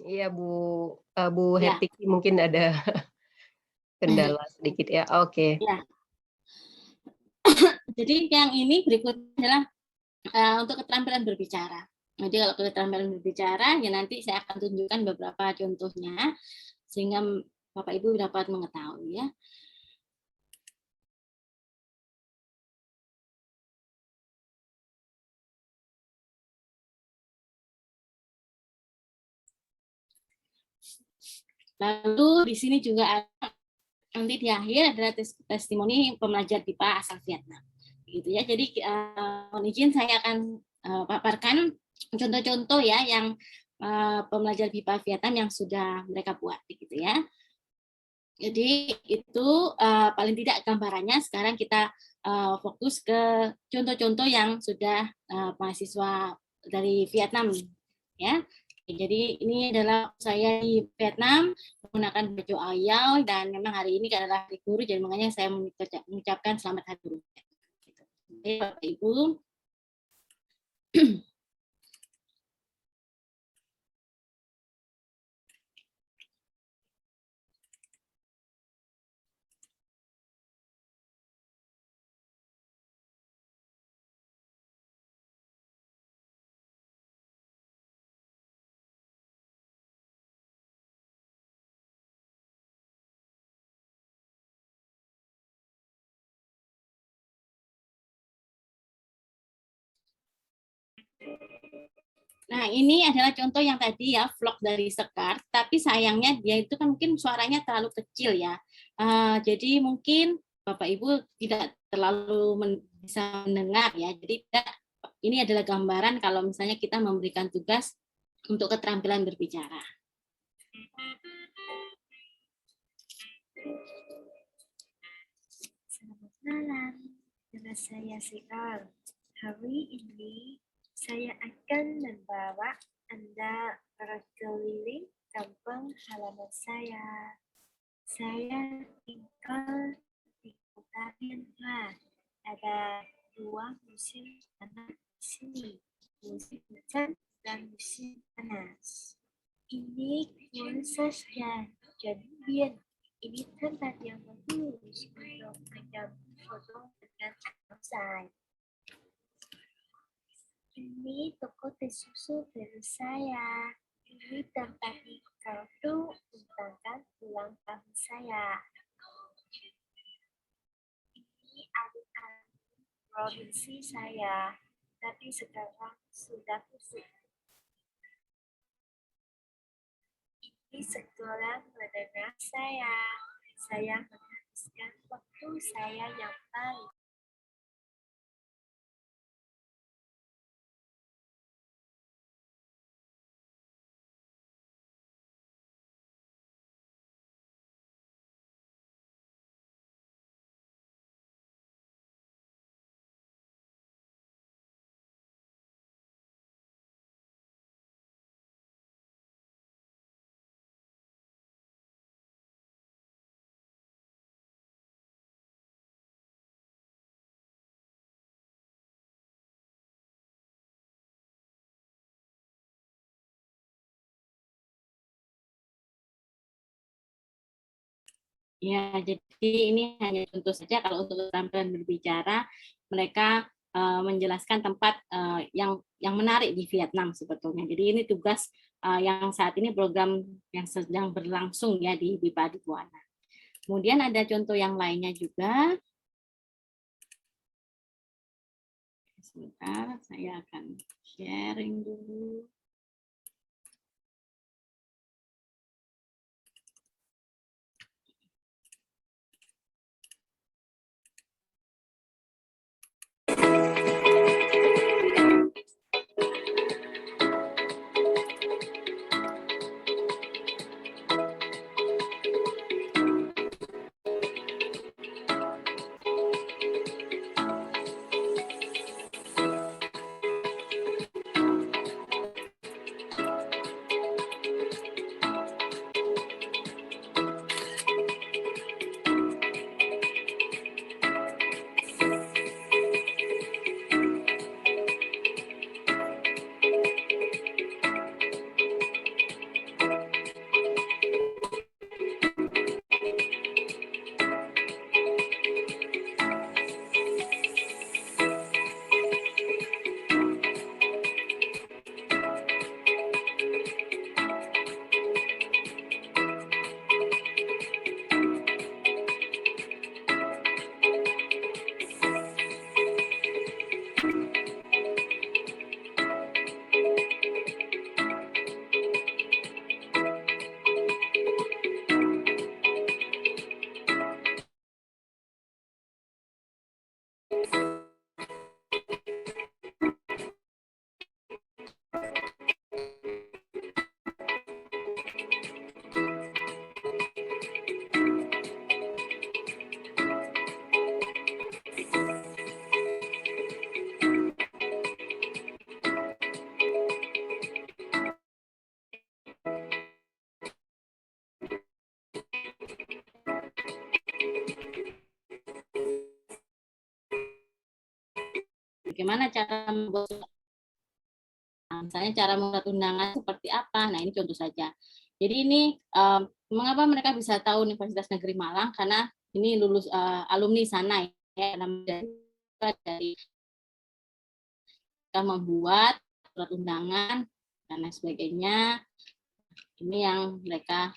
Iya Bu Hertiki mungkin ada kendala sedikit ya. Oke. Ya. Jadi yang ini berikutnya adalah untuk keterampilan berbicara. Jadi kalau keterampilan berbicara ya nanti saya akan tunjukkan beberapa contohnya sehingga Bapak Ibu dapat mengetahui ya. Lalu di sini juga ada, nanti di akhir adalah testimoni pembelajar BIPA asal Vietnam. Gitu ya. Jadi mohon izin saya akan paparkan contoh-contoh ya yang pembelajar BIPA Vietnam yang sudah mereka buat gitu ya. Jadi itu paling tidak gambarannya. Sekarang kita fokus ke contoh-contoh yang sudah mahasiswa dari Vietnam ya. Jadi ini adalah saya di Vietnam menggunakan baju ayau dan memang hari ini adalah hari guru, jadi makanya saya mengucapkan selamat hari guru. Oke, Bapak Ibu. Nah, ini adalah contoh yang tadi ya, vlog dari Sekar, tapi sayangnya dia itu kan mungkin suaranya terlalu kecil ya. Jadi mungkin Bapak Ibu tidak terlalu bisa mendengar ya. Jadi ini adalah gambaran kalau misalnya kita memberikan tugas untuk keterampilan berbicara. Selamat malam, nama saya Sekar. Hari ini saya akan membawa Anda berkeliling kampung halaman saya. Saya tinggal di kota Bianhua. Ada 2 musim tanam di sini, musim hujan dan musim panas. Ini kebun saja, jadi Bian. Ini tempat yang bagus untuk mengambil foto dengan outside. Ini toko teh susu baru saya. Ini tempat kado undangan ulang tahun saya. Ini alun-alun provinsi saya, tapi sekarang sudah tutup. Ini sekolah menengah saya. Saya menghabiskan waktu saya yang baik. Ya, jadi ini hanya contoh saja. Kalau untuk keterampilan berbicara, mereka menjelaskan tempat yang menarik di Vietnam sebetulnya. Jadi ini tugas yang saat ini program yang sedang berlangsung ya di BIPA di Buana. Kemudian ada contoh yang lainnya juga. Sebentar, saya akan sharing dulu. bagaimana cara membuat misalnya cara membuat undangan seperti apa. Nah, ini contoh saja. Jadi ini mengapa mereka bisa tahu Universitas Negeri Malang, karena ini lulus alumni sana ya, dari kita membuat surat undangan dan lain sebagainya. Ini yang mereka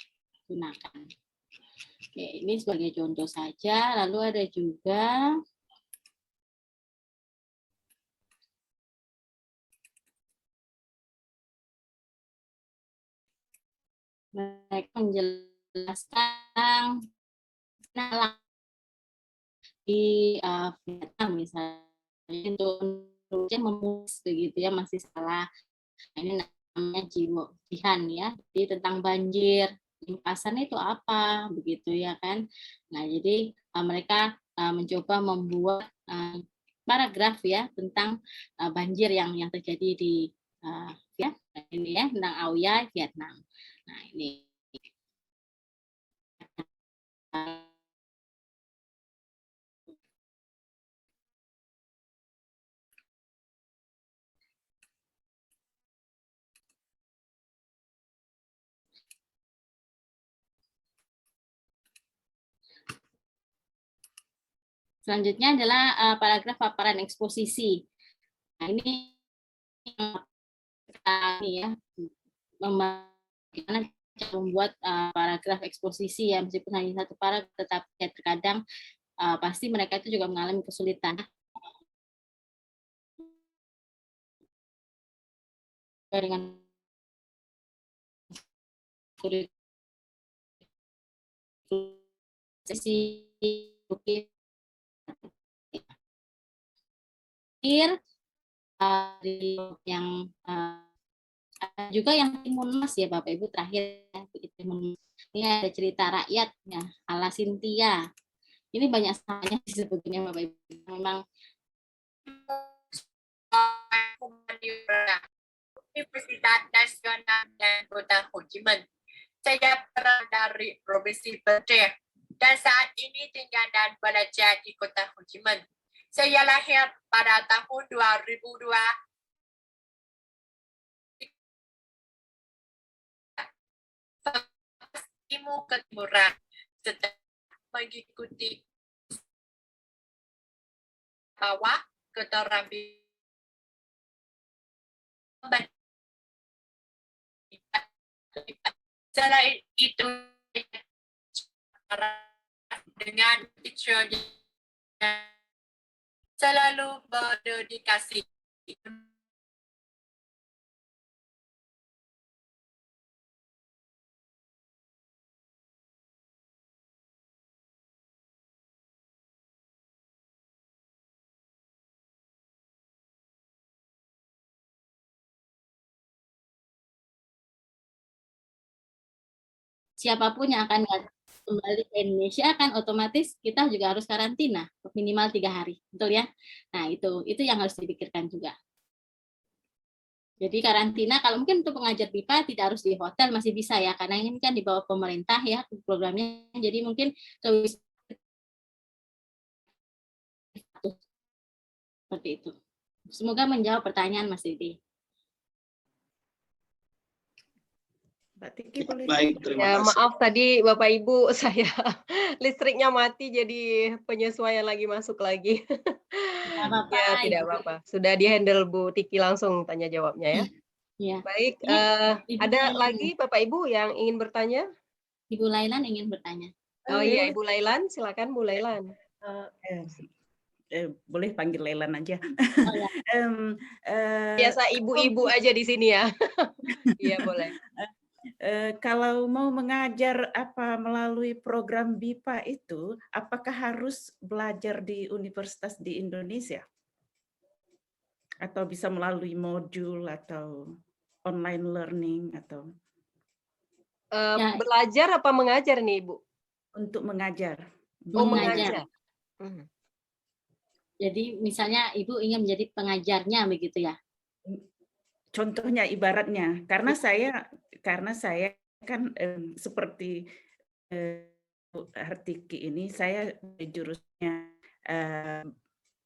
gunakan. Oke, ini sebagai contoh saja. Lalu ada juga mereka menjelaskan di Vietnam misalnya untuk memulis begitu ya, masih salah. Ini namanya jihan ya, jadi tentang banjir limpasan itu apa begitu ya kan. Nah, jadi mereka mencoba membuat paragraf ya tentang banjir yang terjadi di ya ini ya, tentang Ao Yai Vietnam. Nah, ini selanjutnya adalah paragraf paparan eksposisi. Nah, ini ya, bagaimana cara membuat paragraf eksposisi ya, meskipun hanya satu paragraf, tetapi terkadang pasti mereka itu juga mengalami kesulitan dengan sesi yang juga yang timun mas ya Bapak Ibu, terakhir ini ada cerita rakyat ya ala Cynthia. Ini banyak salahnya sebetulnya Bapak Ibu, memang Universitas Nasional dan Kota Ho Chi Minh. Saya berasal dari Provinsi Aceh dan saat ini tinggal dan belajar di Kota Ho Chi Minh. Saya lahir pada tahun 2002. Timur Ketimuran setelah mengikuti bawah keterampilan selain itu dengan teacher selalu berdedikasi siapapun yang akan kembali ke Indonesia kan otomatis kita juga harus karantina minimal 3 hari, betul ya? Nah itu yang harus dipikirkan juga. Jadi karantina kalau mungkin untuk pengajar BIPA tidak harus di hotel, masih bisa ya, karena ini kan di bawah pemerintah ya programnya. Jadi mungkin seperti itu. Semoga menjawab pertanyaan Mas Didi. Mbak Tiki boleh. Baik, terima Ya, kasih. maaf tadi Bapak Ibu saya listriknya mati jadi penyesuaian lagi masuk lagi. Apa-apa, Ya, tidak Ibu. apa-apa. Sudah di-handle Bu Tiki langsung tanya jawabnya ya. Ya. Baik, Ibu ada Lailan. lagi Bapak Ibu yang ingin bertanya? Ibu Lailan ingin bertanya. Oh iya, Ibu Lailan, silakan Bu Lailan. Boleh panggil Lailan aja. Oh, ya. Biasa ibu-ibu aja di sini ya. Iya, boleh. Kalau mau mengajar melalui program BIPA itu, apakah harus belajar di universitas di Indonesia? Atau bisa melalui modul atau online learning atau Ya. Belajar apa mengajar nih, Ibu? untuk mengajar? Oh, Mengajar. mengajar. Jadi misalnya Ibu ingin menjadi pengajarnya begitu ya? Contohnya ibaratnya, karena saya kan seperti Hartiki ini, saya jurusnya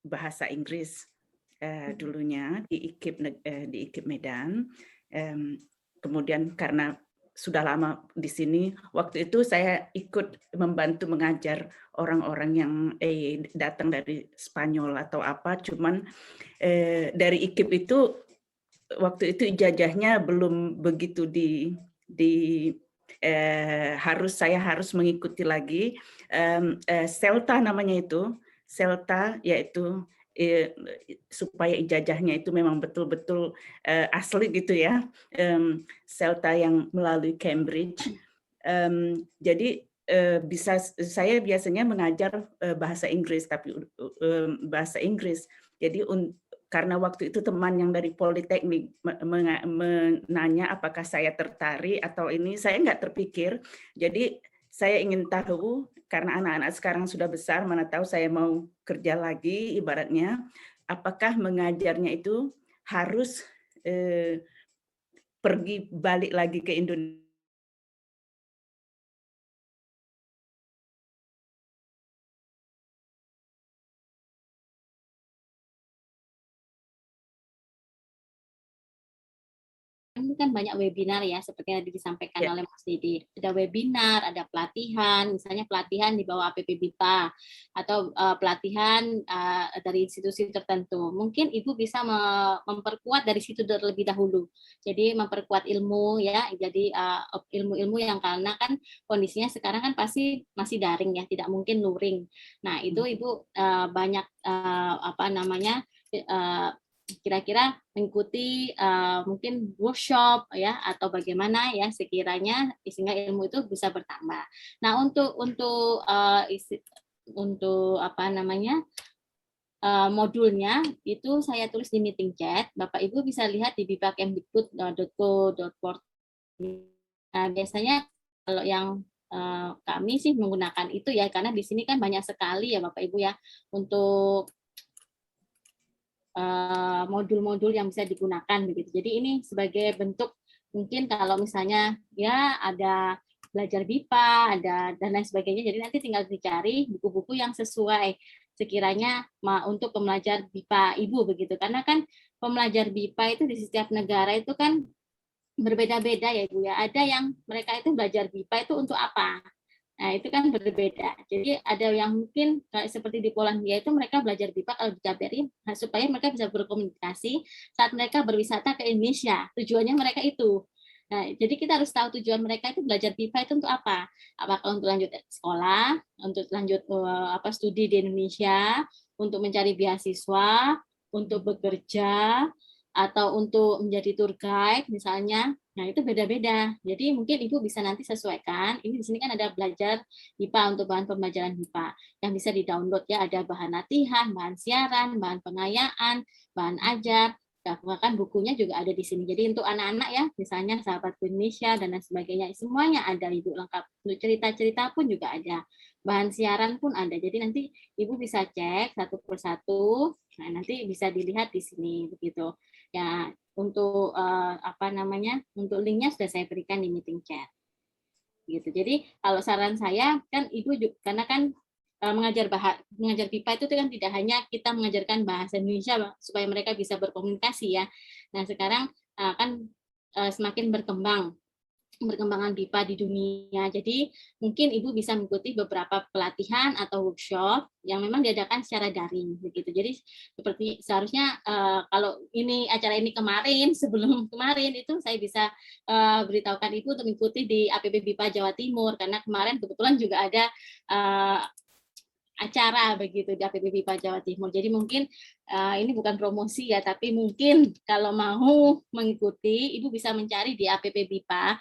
bahasa Inggris. dulunya di IKIP Medan. Kemudian karena sudah lama di sini, waktu itu saya ikut membantu mengajar orang-orang yang datang dari Spanyol atau apa, cuman dari IKIP itu waktu itu ijazahnya belum begitu saya harus mengikuti lagi CELTA namanya itu, CELTA yaitu supaya ijazahnya itu memang betul-betul asli gitu ya, CELTA yang melalui Cambridge. Jadi saya biasanya mengajar bahasa Inggris, tapi bahasa Inggris. Jadi karena waktu itu teman yang dari Politeknik menanya apakah saya tertarik atau ini, saya nggak terpikir. Jadi saya ingin tahu, karena anak-anak sekarang sudah besar, mana tahu saya mau kerja lagi ibaratnya, apakah mengajarnya itu harus pergi balik lagi ke Indonesia. Ini kan banyak webinar ya, seperti yang tadi disampaikan oleh Mas Didi. Ada webinar, ada pelatihan, misalnya pelatihan di bawah APP BIPA, atau pelatihan dari institusi tertentu. Mungkin Ibu bisa memperkuat dari situ terlebih dahulu. Jadi memperkuat ilmu ya, jadi ilmu-ilmu yang karena kan kondisinya sekarang kan pasti masih daring ya, tidak mungkin luring. Nah itu Ibu banyak kira-kira mengikuti mungkin workshop ya, atau bagaimana ya sekiranya sehingga ilmu itu bisa bertambah. Nah untuk modulnya itu saya tulis di meeting chat. Bapak Ibu bisa lihat di bipakemdikbud.co.port. Nah biasanya kalau yang kami sih menggunakan itu ya, karena di sini kan banyak sekali ya Bapak Ibu ya untuk modul-modul yang bisa digunakan begitu. Jadi ini sebagai bentuk mungkin kalau misalnya ya ada belajar BIPA, ada dan lain sebagainya. Jadi nanti tinggal dicari buku-buku yang sesuai sekiranya untuk pembelajar BIPA Ibu begitu. Karena kan pembelajar BIPA itu di setiap negara itu kan berbeda-beda ya Ibu ya. Ada yang mereka itu belajar BIPA itu untuk apa? Nah, itu kan berbeda. Jadi ada yang mungkin seperti di Polandia itu mereka belajar BIPA kalau di KBRI supaya mereka bisa berkomunikasi saat mereka berwisata ke Indonesia. Tujuannya mereka itu. Nah, jadi kita harus tahu tujuan mereka itu belajar BIPA itu untuk apa? Apakah untuk lanjut sekolah, untuk lanjut studi di Indonesia, untuk mencari beasiswa, untuk bekerja, atau untuk menjadi tour guide misalnya. Nah, itu beda-beda. Jadi mungkin Ibu bisa nanti sesuaikan. Ini di sini kan ada belajar BIPA untuk bahan pembelajaran BIPA yang bisa di-download ya, ada bahan latihan, bahan siaran, bahan pengayaan, bahan ajar, bahkan bukunya juga ada di sini. Jadi untuk anak-anak ya, misalnya Sahabat Indonesia dan lain sebagainya, semuanya ada Ibu lengkap. Untuk cerita-cerita pun juga ada. Bahan siaran pun ada. Jadi nanti Ibu bisa cek satu persatu. Nah, nanti bisa dilihat di sini begitu. Ya, untuk untuk linknya sudah saya berikan di meeting chat gitu. Jadi kalau saran saya kan Ibu juga, karena kan mengajar BIPA itu kan tidak hanya kita mengajarkan bahasa Indonesia supaya mereka bisa berkomunikasi ya. Nah sekarang kan semakin perkembangan BIPA di dunia. Jadi mungkin Ibu bisa mengikuti beberapa pelatihan atau workshop yang memang diadakan secara daring begitu. Jadi seperti seharusnya kalau acara ini sebelum kemarin itu saya bisa beritahukan Ibu untuk mengikuti di APP BIPA Jawa Timur, karena kemarin kebetulan juga ada acara begitu di APP BIPA Jawa Timur. Jadi mungkin ini bukan promosi ya, tapi mungkin kalau mau mengikuti, Ibu bisa mencari di APP BIPA,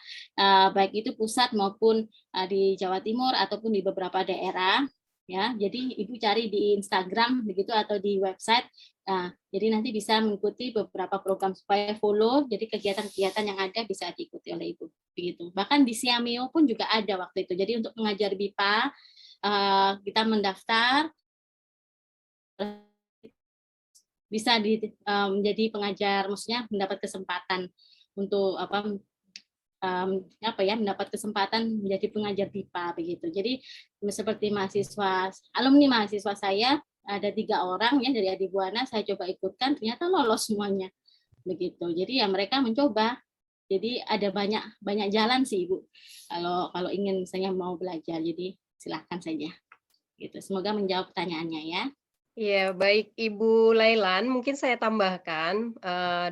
baik itu pusat maupun di Jawa Timur ataupun di beberapa daerah. Ya, jadi Ibu cari di Instagram begitu atau di website. Jadi nanti bisa mengikuti beberapa program supaya follow. Jadi kegiatan-kegiatan yang ada bisa diikuti oleh Ibu. Begitu. Bahkan di Siameo pun juga ada waktu itu. Jadi untuk mengajar BIPA kita mendaftar bisa menjadi pengajar, maksudnya mendapat kesempatan untuk mendapat kesempatan menjadi pengajar BIPA begitu. Jadi seperti alumni mahasiswa saya ada 3 orang ya dari Adi Buana, saya coba ikutkan, ternyata lolos semuanya. Begitu. Jadi ya mereka mencoba. Jadi ada banyak jalan sih Ibu. Kalau ingin misalnya mau belajar, jadi silahkan saja. Gitu. Semoga menjawab pertanyaannya ya. Ya, baik Ibu Lailan, mungkin saya tambahkan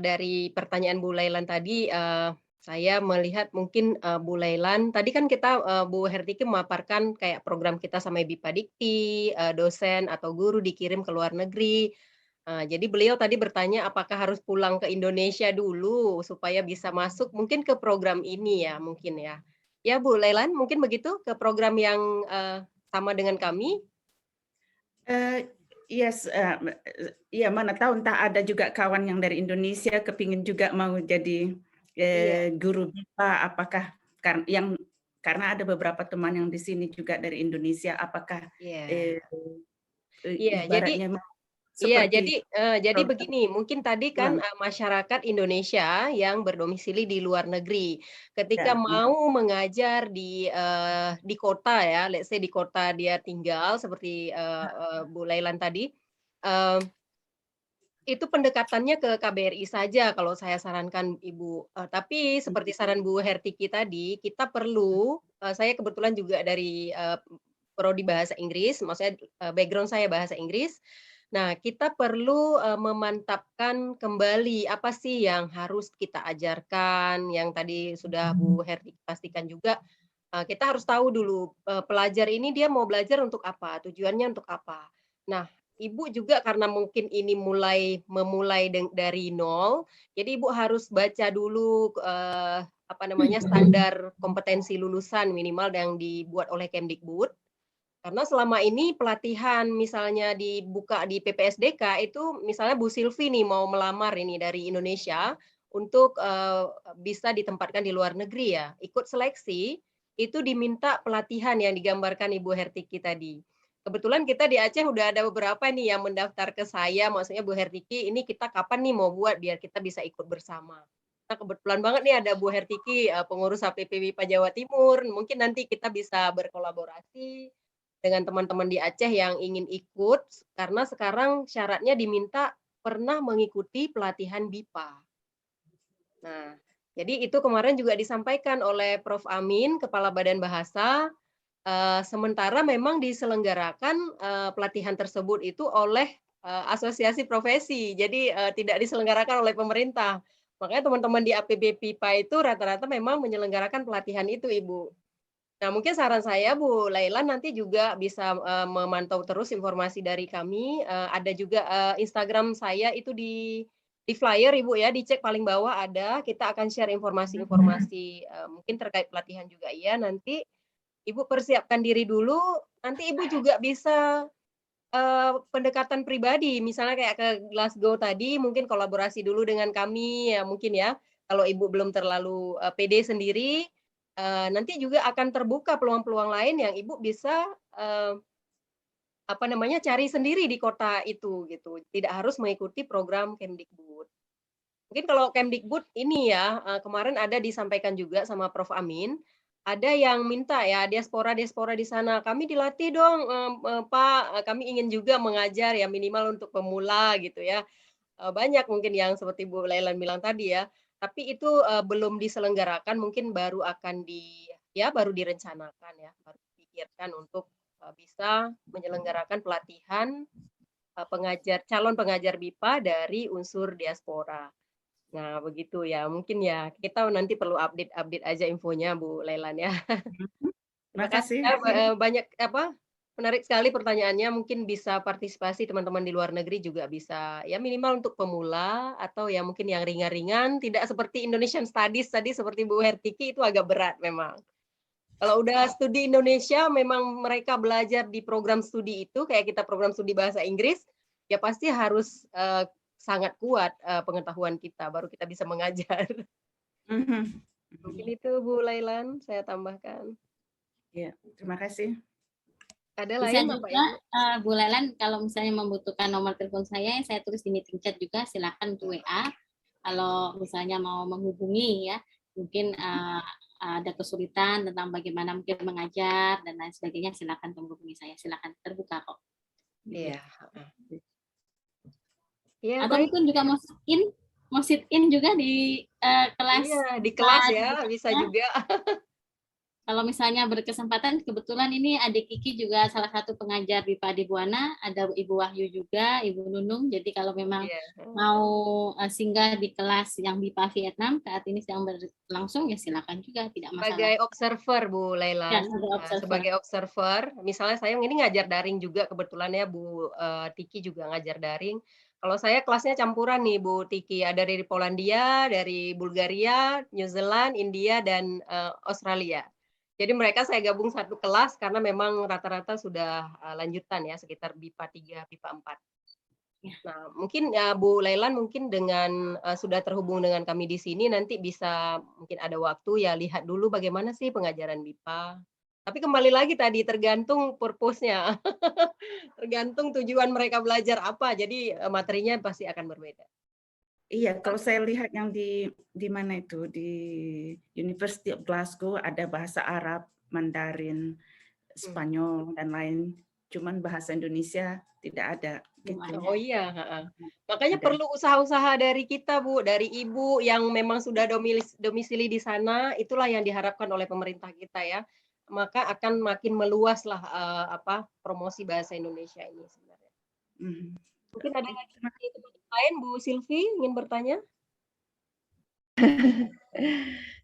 dari pertanyaan Bu Lailan tadi, saya melihat mungkin Bu Lailan, tadi kan kita Bu Hertiki memaparkan kayak program kita sama BIPA Dikti, dosen atau guru dikirim ke luar negeri. Jadi beliau tadi bertanya apakah harus pulang ke Indonesia dulu supaya bisa masuk mungkin ke program ini ya, mungkin ya. Ya Bu Lailan, mungkin begitu ke program yang sama dengan kami? Yes, ya mana tahu entah ada juga kawan yang dari Indonesia kepingin juga mau jadi guru BIPA, apakah karena ada beberapa teman yang di sini juga dari Indonesia, apakah Iya, ibaratnya iya, seperti jadi begini, mungkin tadi kan masyarakat Indonesia yang berdomisili di luar negeri, ketika mau mengajar di kota ya, let's say di kota dia tinggal seperti Bu Lailan tadi, itu pendekatannya ke KBRI saja kalau saya sarankan Ibu. Tapi seperti saran Bu Hertiki tadi, kita perlu, saya kebetulan juga dari prodi bahasa Inggris, maksudnya background saya bahasa Inggris. Nah, kita perlu memantapkan kembali apa sih yang harus kita ajarkan, yang tadi sudah Bu Hertiki pastikan juga. Kita harus tahu dulu pelajar ini dia mau belajar untuk apa, tujuannya untuk apa. Nah, Ibu juga karena mungkin ini memulai dari nol, jadi Ibu harus baca dulu standar kompetensi lulusan minimal yang dibuat oleh Kemdikbud. Karena selama ini pelatihan misalnya dibuka di PPSDK itu misalnya Bu Silvi nih mau melamar ini dari Indonesia untuk bisa ditempatkan di luar negeri ya, ikut seleksi itu diminta pelatihan yang digambarkan Ibu Hertiki tadi. Kebetulan kita di Aceh udah ada beberapa nih yang mendaftar ke saya, maksudnya Bu Hertiki, ini kita kapan nih mau buat biar kita bisa ikut bersama. Nah, kebetulan banget nih ada Bu Hertiki, pengurus HPP BIPA Jawa Timur, mungkin nanti kita bisa berkolaborasi dengan teman-teman di Aceh yang ingin ikut, karena sekarang syaratnya diminta pernah mengikuti pelatihan BIPA. Nah, jadi itu kemarin juga disampaikan oleh Prof. Amin, Kepala Badan Bahasa, sementara memang diselenggarakan pelatihan tersebut itu oleh asosiasi profesi, jadi tidak diselenggarakan oleh pemerintah. Makanya teman-teman di APB PIPA itu rata-rata memang menyelenggarakan pelatihan itu, Ibu. Nah, mungkin saran saya Bu Lailan nanti juga bisa memantau terus informasi dari kami. Ada juga Instagram saya itu di flyer Ibu ya, dicek paling bawah ada. Kita akan share informasi-informasi mungkin terkait pelatihan juga ya. Nanti Ibu persiapkan diri dulu, nanti Ibu juga bisa pendekatan pribadi, misalnya kayak ke Glasgow tadi, mungkin kolaborasi dulu dengan kami, ya mungkin ya, kalau Ibu belum terlalu pede sendiri, nanti juga akan terbuka peluang-peluang lain yang Ibu bisa cari sendiri di kota itu gitu, tidak harus mengikuti program Kemdikbud. Mungkin kalau Kemdikbud ini ya, kemarin ada disampaikan juga sama Prof. Amin, ada yang minta ya diaspora di sana, kami dilatih dong Pak, kami ingin juga mengajar ya minimal untuk pemula gitu ya. Banyak mungkin yang seperti Bu Lailan bilang tadi ya, tapi itu belum diselenggarakan, mungkin baru akan baru direncanakan ya, baru dipikirkan untuk bisa menyelenggarakan pelatihan calon pengajar BIPA dari unsur diaspora. Nah, begitu ya. Mungkin ya kita nanti perlu update aja infonya Bu Lailan ya. Terima kasih. Banyak menarik sekali pertanyaannya. Mungkin bisa partisipasi teman-teman di luar negeri juga bisa ya minimal untuk pemula atau ya mungkin yang ringan-ringan, tidak seperti Indonesian Studies tadi seperti Bu Hertiki itu agak berat memang. Kalau udah studi Indonesia memang mereka belajar di program studi itu kayak kita program studi bahasa Inggris ya pasti harus sangat kuat pengetahuan kita, baru kita bisa mengajar. Mungkin itu Bu Lailan, saya tambahkan. Ya, terima kasih. Ada Bisa lain juga Bu Lailan kalau misalnya membutuhkan nomor telepon saya tulis di meeting chat juga, silakan untuk WA. Kalau misalnya mau menghubungi ya, mungkin ada kesulitan tentang bagaimana mungkin mengajar dan lain sebagainya, silakan menghubungi saya, silakan, terbuka kok. Iya. Ya, Atau baik. mungkin juga mau sit in juga di kelas. Iya, di kelas di ya, kelas bisa ya. juga. Kalau misalnya berkesempatan, kebetulan ini adik Kiki juga salah satu pengajar BIPA di Buana, ada Ibu Wahyu juga, Ibu Nunung. Jadi kalau memang Iya. mau singgah di kelas yang BIPA Vietnam saat ini sedang berlangsung, ya silakan juga, tidak masalah. Sebagai observer Bu Ya, Lailan, sebagai observer. sebagai observer, misalnya saya ini ngajar daring juga kebetulan ya Bu Tiki juga ngajar daring. Kalau saya kelasnya campuran nih Bu Tiki, ada dari Polandia, dari Bulgaria, New Zealand, India, dan Australia. Jadi mereka saya gabung satu kelas karena memang rata-rata sudah lanjutan ya, sekitar BIPA 3, BIPA 4. Nah, mungkin Bu Lailan mungkin dengan sudah terhubung dengan kami di sini nanti bisa mungkin ada waktu ya lihat dulu bagaimana sih pengajaran BIPA. Tapi kembali lagi tadi tergantung purpose-nya. Tergantung tujuan mereka belajar apa. Jadi materinya pasti akan berbeda. Iya, kalau saya lihat yang di mana itu di University of Glasgow ada bahasa Arab, Mandarin, Spanyol dan lain. Cuman bahasa Indonesia tidak ada. Gitu. Oh iya, makanya Ada. perlu usaha-usaha dari kita Bu, dari Ibu yang memang sudah domisili di sana, itulah yang diharapkan oleh pemerintah kita ya. Maka akan makin meluaslah promosi bahasa Indonesia ini sebenarnya. Mungkin ada lagi teman lain Bu Silvi ingin bertanya?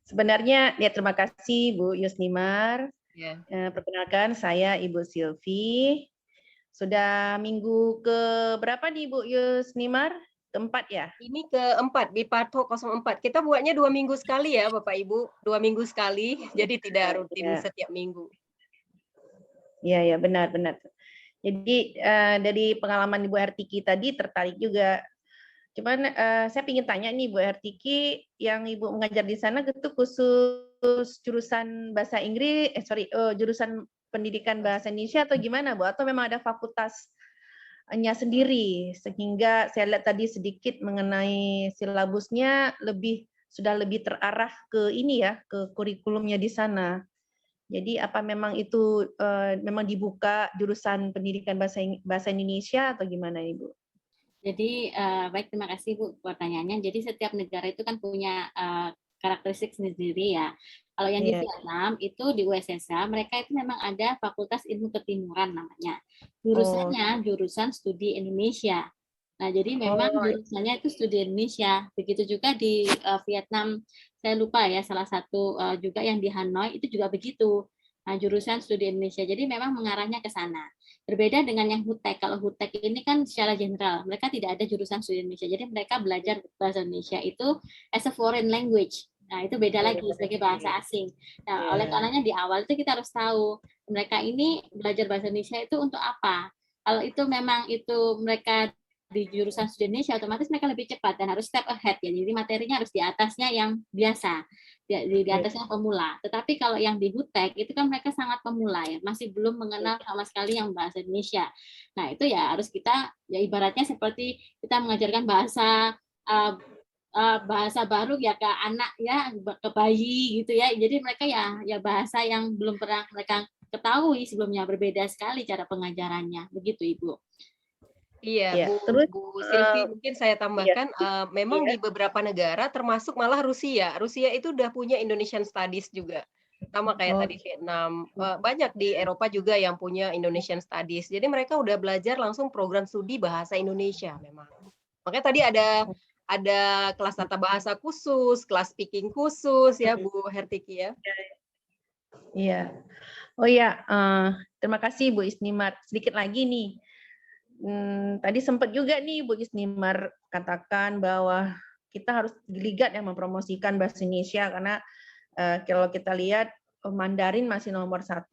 Sebenarnya ya terima kasih Bu Yusnimar. Ya. Perkenalkan saya Ibu Silvi. Sudah minggu ke berapa nih Bu Yusnimar? Keempat ya? Ini keempat, BIPA 04. Kita buatnya 2 minggu sekali ya Bapak Ibu, 2 minggu sekali, jadi tidak rutin setiap minggu. Iya, ya benar-benar. Jadi dari pengalaman Ibu Hertiki tadi tertarik juga. Cuman saya ingin tanya nih Bu Hertiki, yang Ibu mengajar di sana itu khusus jurusan bahasa Inggris, jurusan pendidikan bahasa Indonesia atau gimana Bu? Atau memang ada fakultasnya sendiri? Sehingga saya lihat tadi sedikit mengenai silabusnya sudah lebih terarah ke ini ya, ke kurikulumnya di sana. Jadi apa memang itu memang dibuka jurusan pendidikan bahasa Indonesia atau gimana Ibu? Jadi baik, terima kasih Bu pertanyaannya. Jadi setiap negara itu kan punya karakteristik sendiri ya. Kalau yang di Vietnam itu di USSA mereka itu memang ada Fakultas Ilmu Ketimuran namanya. Jurusannya jurusan studi Indonesia. Nah, jadi memang jurusannya itu studi Indonesia. Begitu juga di Vietnam, saya lupa ya, salah satu juga yang di Hanoi itu juga begitu. Nah, jurusan studi Indonesia. Jadi memang mengarahnya ke sana. Berbeda dengan yang HUTEK. Kalau HUTEK ini kan secara general, mereka tidak ada jurusan studi Indonesia. Jadi mereka belajar bahasa Indonesia itu as a foreign language. Nah, itu beda lagi sebagai bahasa asing. Nah, oleh karenanya di awal itu kita harus tahu mereka ini belajar bahasa Indonesia itu untuk apa. Kalau itu memang itu mereka di jurusan studi Indonesia, otomatis mereka lebih cepat dan harus step ahead ya. Jadi materinya harus di atasnya yang biasa, di atasnya pemula. Tetapi kalau yang di HUTEK itu kan mereka sangat pemula ya, masih belum mengenal sama sekali yang bahasa Indonesia. Nah itu ya harus kita ya ibaratnya seperti kita mengajarkan bahasa baru ya ke anak ya, ke bayi gitu ya. Jadi mereka ya bahasa yang belum pernah mereka ketahui sebelumnya, berbeda sekali cara pengajarannya. Begitu Ibu. Iya, Bu Silvi, mungkin saya tambahkan, memang di beberapa negara, termasuk malah Rusia. Rusia itu udah punya Indonesian Studies juga. Sama kayak tadi Vietnam. Banyak di Eropa juga yang punya Indonesian Studies. Jadi mereka udah belajar langsung program studi bahasa Indonesia memang. Makanya tadi ada kelas tata bahasa khusus, kelas speaking khusus ya Bu Hertiki ya. Iya. Oh ya, terima kasih Bu Isnimar. Sedikit lagi nih. Tadi sempat juga nih Bu Isnimar katakan bahwa kita harus geligat yang mempromosikan bahasa Indonesia karena kalau kita lihat Mandarin masih nomor 1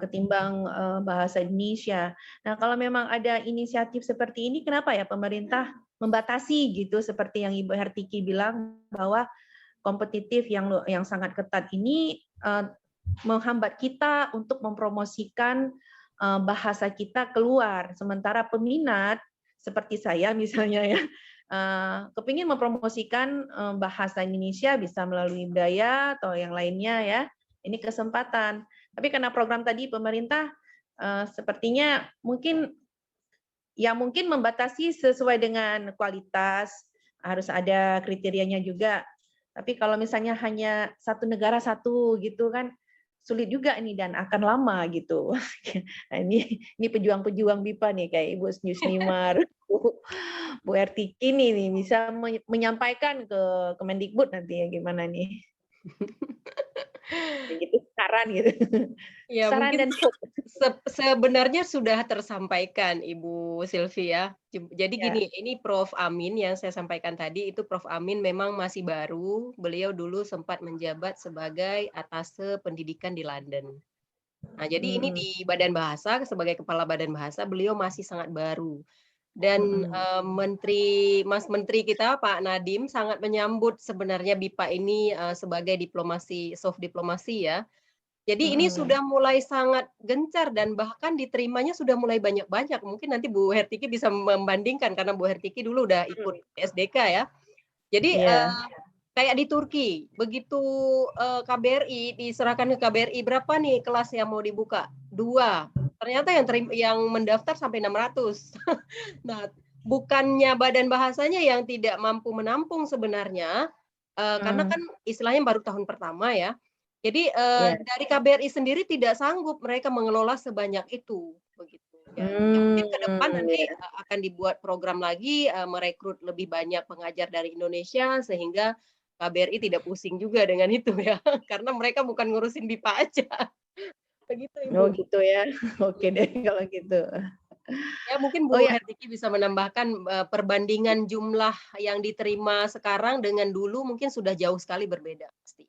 ketimbang bahasa Indonesia. Nah kalau memang ada inisiatif seperti ini, kenapa ya pemerintah membatasi gitu seperti yang Ibu Hertiki bilang bahwa kompetitif yang sangat ketat ini menghambat kita untuk mempromosikan bahasa kita keluar, sementara peminat seperti saya misalnya ya kepingin mempromosikan bahasa Indonesia bisa melalui budaya atau yang lainnya ya, ini kesempatan. Tapi karena program tadi pemerintah sepertinya mungkin ya mungkin membatasi sesuai dengan kualitas, harus ada kriterianya juga. Tapi kalau misalnya hanya satu negara satu gitu kan sulit juga nih dan akan lama gitu. Nah, ini pejuang-pejuang BIPA nih kayak Ibu Yusnimar, Bu Hertiki nih bisa menyampaikan ke Kemendikbud nanti ya gimana nih. Gitu saran gitu. Ya, Saran mungkin dan hope. sebenarnya sudah tersampaikan Ibu Sylvia. Jadi Ya. gini, ini Prof. Amin yang saya sampaikan tadi, itu Prof. Amin memang masih baru. Beliau dulu sempat menjabat sebagai atase pendidikan di London. Nah, jadi ini di Badan Bahasa, sebagai Kepala Badan Bahasa, beliau masih sangat baru. Dan Mas Menteri kita Pak Nadiem sangat menyambut sebenarnya BIPA ini sebagai diplomasi, soft diplomasi ya. Jadi ini sudah mulai sangat gencar dan bahkan diterimanya sudah mulai banyak-banyak. Mungkin nanti Bu Hertiki bisa membandingkan karena Bu Hertiki dulu udah ikut SDK ya. Jadi kayak di Turki, begitu KBRI diserahkan ke KBRI, berapa nih kelas yang mau dibuka? 2. Ternyata yang mendaftar sampai 600. Nah, bukannya badan bahasanya yang tidak mampu menampung sebenarnya, karena kan istilahnya baru tahun pertama ya. Jadi dari KBRI sendiri tidak sanggup mereka mengelola sebanyak itu, begitu. Ya, mungkin ke depan nanti akan dibuat program lagi merekrut lebih banyak pengajar dari Indonesia sehingga KBRI tidak pusing juga dengan itu ya, karena mereka bukan ngurusin BIPA aja. Begitu Ibu. Oh gitu ya. Oke deh kalau gitu. Ya mungkin Bu Hertiki bisa menambahkan perbandingan jumlah yang diterima sekarang dengan dulu mungkin sudah jauh sekali berbeda pasti.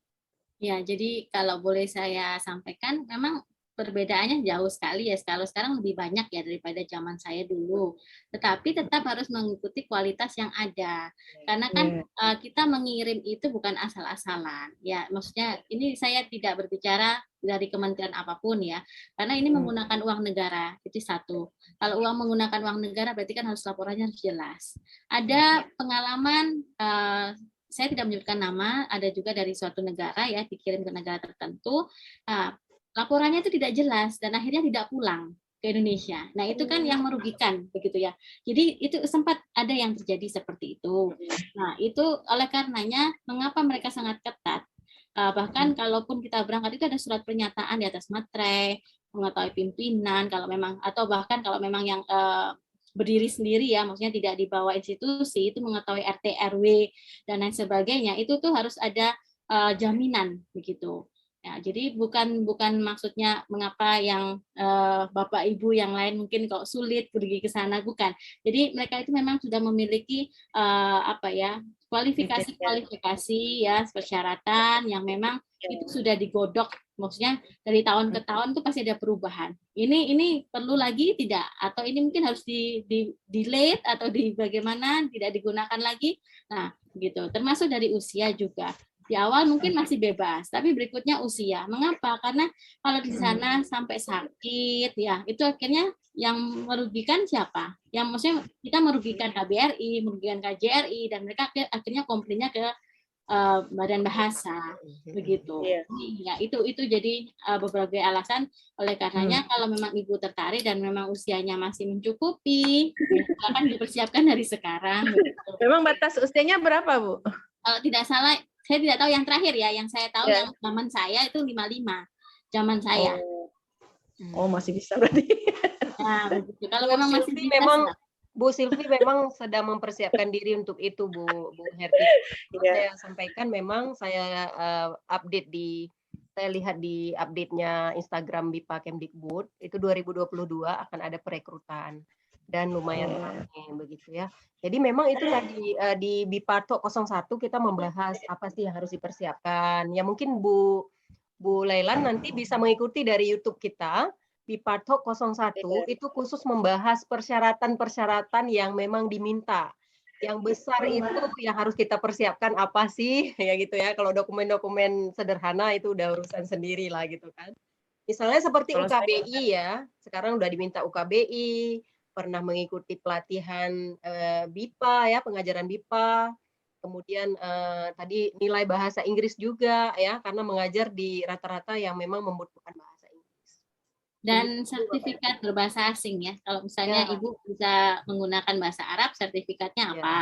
Ya, jadi kalau boleh saya sampaikan, memang perbedaannya jauh sekali ya. Kalau sekarang lebih banyak ya daripada zaman saya dulu. Tetapi tetap harus mengikuti kualitas yang ada. Karena kan kita mengirim itu bukan asal-asalan. Ya, maksudnya ini saya tidak berbicara dari kementerian apapun ya. Karena ini menggunakan uang negara, itu satu. Kalau uang menggunakan uang negara berarti kan harus laporannya harus jelas. Ada pengalaman saya tidak menyebutkan nama, ada juga dari suatu negara ya dikirim ke negara tertentu, laporannya itu tidak jelas dan akhirnya tidak pulang ke Indonesia. Nah itu kan yang merugikan begitu ya. Jadi itu sempat ada yang terjadi seperti itu. Nah itu oleh karenanya mengapa mereka sangat ketat. Bahkan kalaupun kita berangkat itu ada surat pernyataan di atas materai, mengetahui pimpinan kalau memang atau bahkan kalau memang yang berdiri sendiri ya, maksudnya tidak di bawah institusi, itu mengetahui RT, RW, dan lain sebagainya, itu tuh harus ada jaminan begitu. Ya, jadi bukan maksudnya mengapa yang Bapak Ibu yang lain mungkin kok sulit pergi ke sana, bukan. Jadi mereka itu memang sudah memiliki kualifikasi ya, persyaratan yang memang itu sudah digodok, maksudnya dari tahun ke tahun itu pasti ada perubahan. Ini perlu lagi tidak? Atau ini mungkin harus di delete atau di bagaimana tidak digunakan lagi? Nah, gitu. Termasuk dari usia juga. Di awal mungkin masih bebas, tapi berikutnya usia. Mengapa? Karena kalau di sana sampai sakit, ya itu akhirnya yang merugikan siapa? Yang maksudnya kita merugikan KBRI, merugikan KJRI, dan mereka akhirnya komplainnya ke Badan Bahasa, begitu. Ya itu jadi beberapa alasan. Oleh karenanya kalau memang Ibu tertarik dan memang usianya masih mencukupi, akan dipersiapkan dari sekarang. Begitu. Memang batas usianya berapa, Bu? Kalau tidak salah, saya tidak tahu yang terakhir ya. Yang saya tahu yang zaman saya itu 55. Zaman saya. Oh masih bisa berarti. Nah, begitu. Kalau memang masih bisa. Bu Sylvie memang sedang mempersiapkan diri untuk itu, Bu Hertiki. Saya sampaikan memang saya update saya lihat di update-nya Instagram BIPA Kemdikbud itu 2022 akan ada perekrutan dan lumayan ramai begitu ya. Jadi memang itu tadi di BIPA Talk 01 kita membahas apa sih yang harus dipersiapkan. Ya mungkin Bu Lailan nanti bisa mengikuti dari YouTube kita. BIPA Talk 01 itu khusus membahas persyaratan-persyaratan yang memang diminta. Yang besar itu yang harus kita persiapkan apa sih? Ya gitu ya. Kalau dokumen-dokumen sederhana itu udah urusan sendiri lah gitu kan. Misalnya seperti UKBI ya. Sekarang udah diminta UKBI, pernah mengikuti pelatihan BIPA ya, pengajaran BIPA. Kemudian tadi nilai bahasa Inggris juga ya, karena mengajar di rata-rata yang memang membutuhkan bahasa. Dan sertifikat berbahasa asing ya. Kalau misalnya Ya. Ibu bisa menggunakan bahasa Arab, sertifikatnya Ya. apa?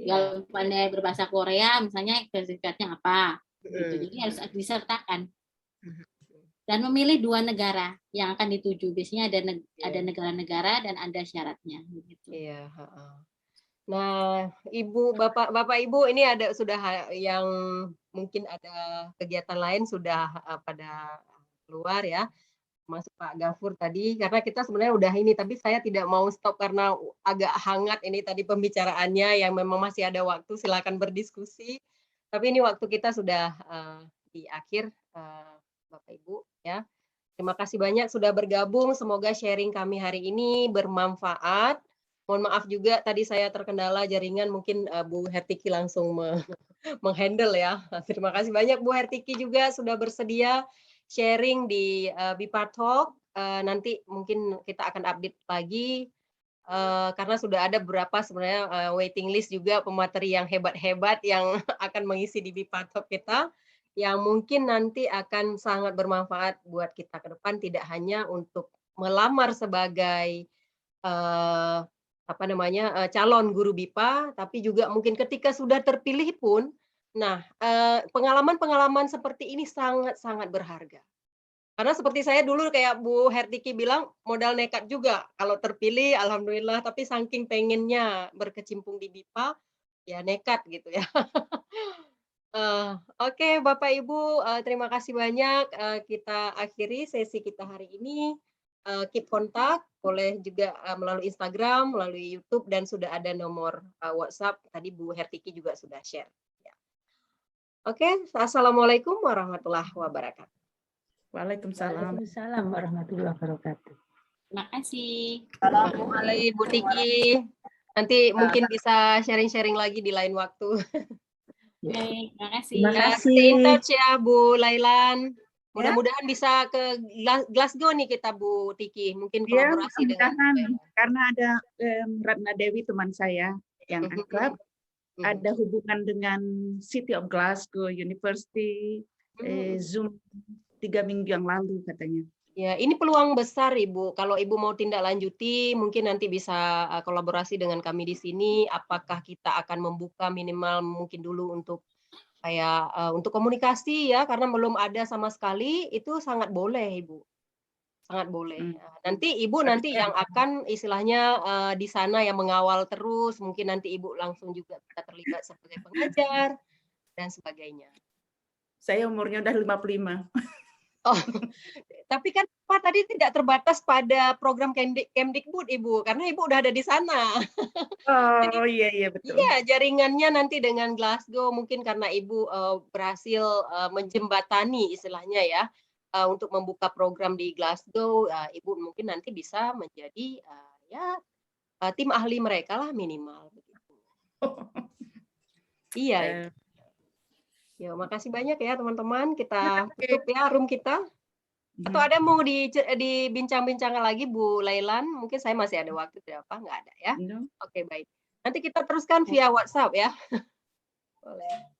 Kalau pandai berbahasa Korea, misalnya sertifikatnya apa? Gitu. Jadi harus disertakan. Dan memilih 2 negara yang akan dituju. Biasanya ada negara-negara dan ada syaratnya. Gitu. Iya. Nah, Bapak Ibu ini sudah yang mungkin ada kegiatan lain sudah pada keluar ya. Masuk Pak Gafur tadi, karena kita sebenarnya udah ini, tapi saya tidak mau stop karena agak hangat ini tadi pembicaraannya, yang memang masih ada waktu, silakan berdiskusi. Tapi ini waktu kita sudah di akhir, Bapak Ibu ya. Terima kasih banyak sudah bergabung, semoga sharing kami hari ini bermanfaat. Mohon maaf juga tadi saya terkendala jaringan, mungkin Bu Hertiki langsung menghandle ya. Terima kasih banyak Bu Hertiki juga sudah bersedia sharing di BIPA Talk. Nanti mungkin kita akan update lagi karena sudah ada beberapa sebenarnya waiting list juga pemateri yang hebat-hebat yang akan mengisi di BIPA Talk kita, yang mungkin nanti akan sangat bermanfaat buat kita ke depan, tidak hanya untuk melamar sebagai calon guru BIPA, tapi juga mungkin ketika sudah terpilih pun, nah pengalaman-pengalaman seperti ini sangat-sangat berharga. Karena seperti saya dulu kayak Bu Hertiki bilang, modal nekat juga. Kalau terpilih, alhamdulillah, tapi saking pengennya berkecimpung di BIPA, ya nekat gitu ya. Oke, Bapak Ibu, terima kasih banyak. Kita akhiri sesi kita hari ini. Keep kontak, boleh juga melalui Instagram, melalui YouTube, dan sudah ada nomor WhatsApp. Tadi Bu Hertiki juga sudah share. Ya. Oke, assalamualaikum warahmatullahi wabarakatuh. Waalaikumsalam. Waalaikumsalam warahmatullahi wabarakatuh. Terima kasih. Assalamualaikum Bu Tiki. Nanti mungkin bisa sharing-sharing lagi di lain waktu. Baik, terima kasih. Terima kasih. Stay in touch ya Bu Lailan. Mudah-mudahan bisa ke Glasgow nih kita Bu Tiki. Mungkin Ya, kolaborasi dengan karena ada Ratna Dewi teman saya yang akrab, ada hubungan dengan City of Glasgow University, Zoom 3 minggu yang lalu katanya. Ya, ini peluang besar Ibu. Kalau Ibu mau tindak lanjuti, mungkin nanti bisa kolaborasi dengan kami di sini. Apakah kita akan membuka minimal mungkin dulu untuk kayak untuk komunikasi ya, karena belum ada sama sekali, itu sangat boleh Ibu. Sangat boleh. Nanti Ibu yang akan istilahnya di sana yang mengawal terus, mungkin nanti Ibu langsung juga bisa terlibat sebagai pengajar dan sebagainya. Saya umurnya udah 55. Oh, tapi kan Pak tadi tidak terbatas pada program Kemdikbud Ibu, karena Ibu udah ada di sana. Oh iya betul. Iya, jaringannya nanti dengan Glasgow mungkin karena Ibu berhasil menjembatani istilahnya ya untuk membuka program di Glasgow, Ibu mungkin nanti bisa menjadi tim ahli mereka lah minimal begitu. Iya. Ya, makasih banyak ya teman-teman. Kita tutup ya room kita. Atau ada mau dibincang-bincang lagi Bu Lailan? Mungkin saya masih ada waktu, tidak apa? Nggak ada ya? Oke, baik. Nanti kita teruskan via WhatsApp ya. Boleh.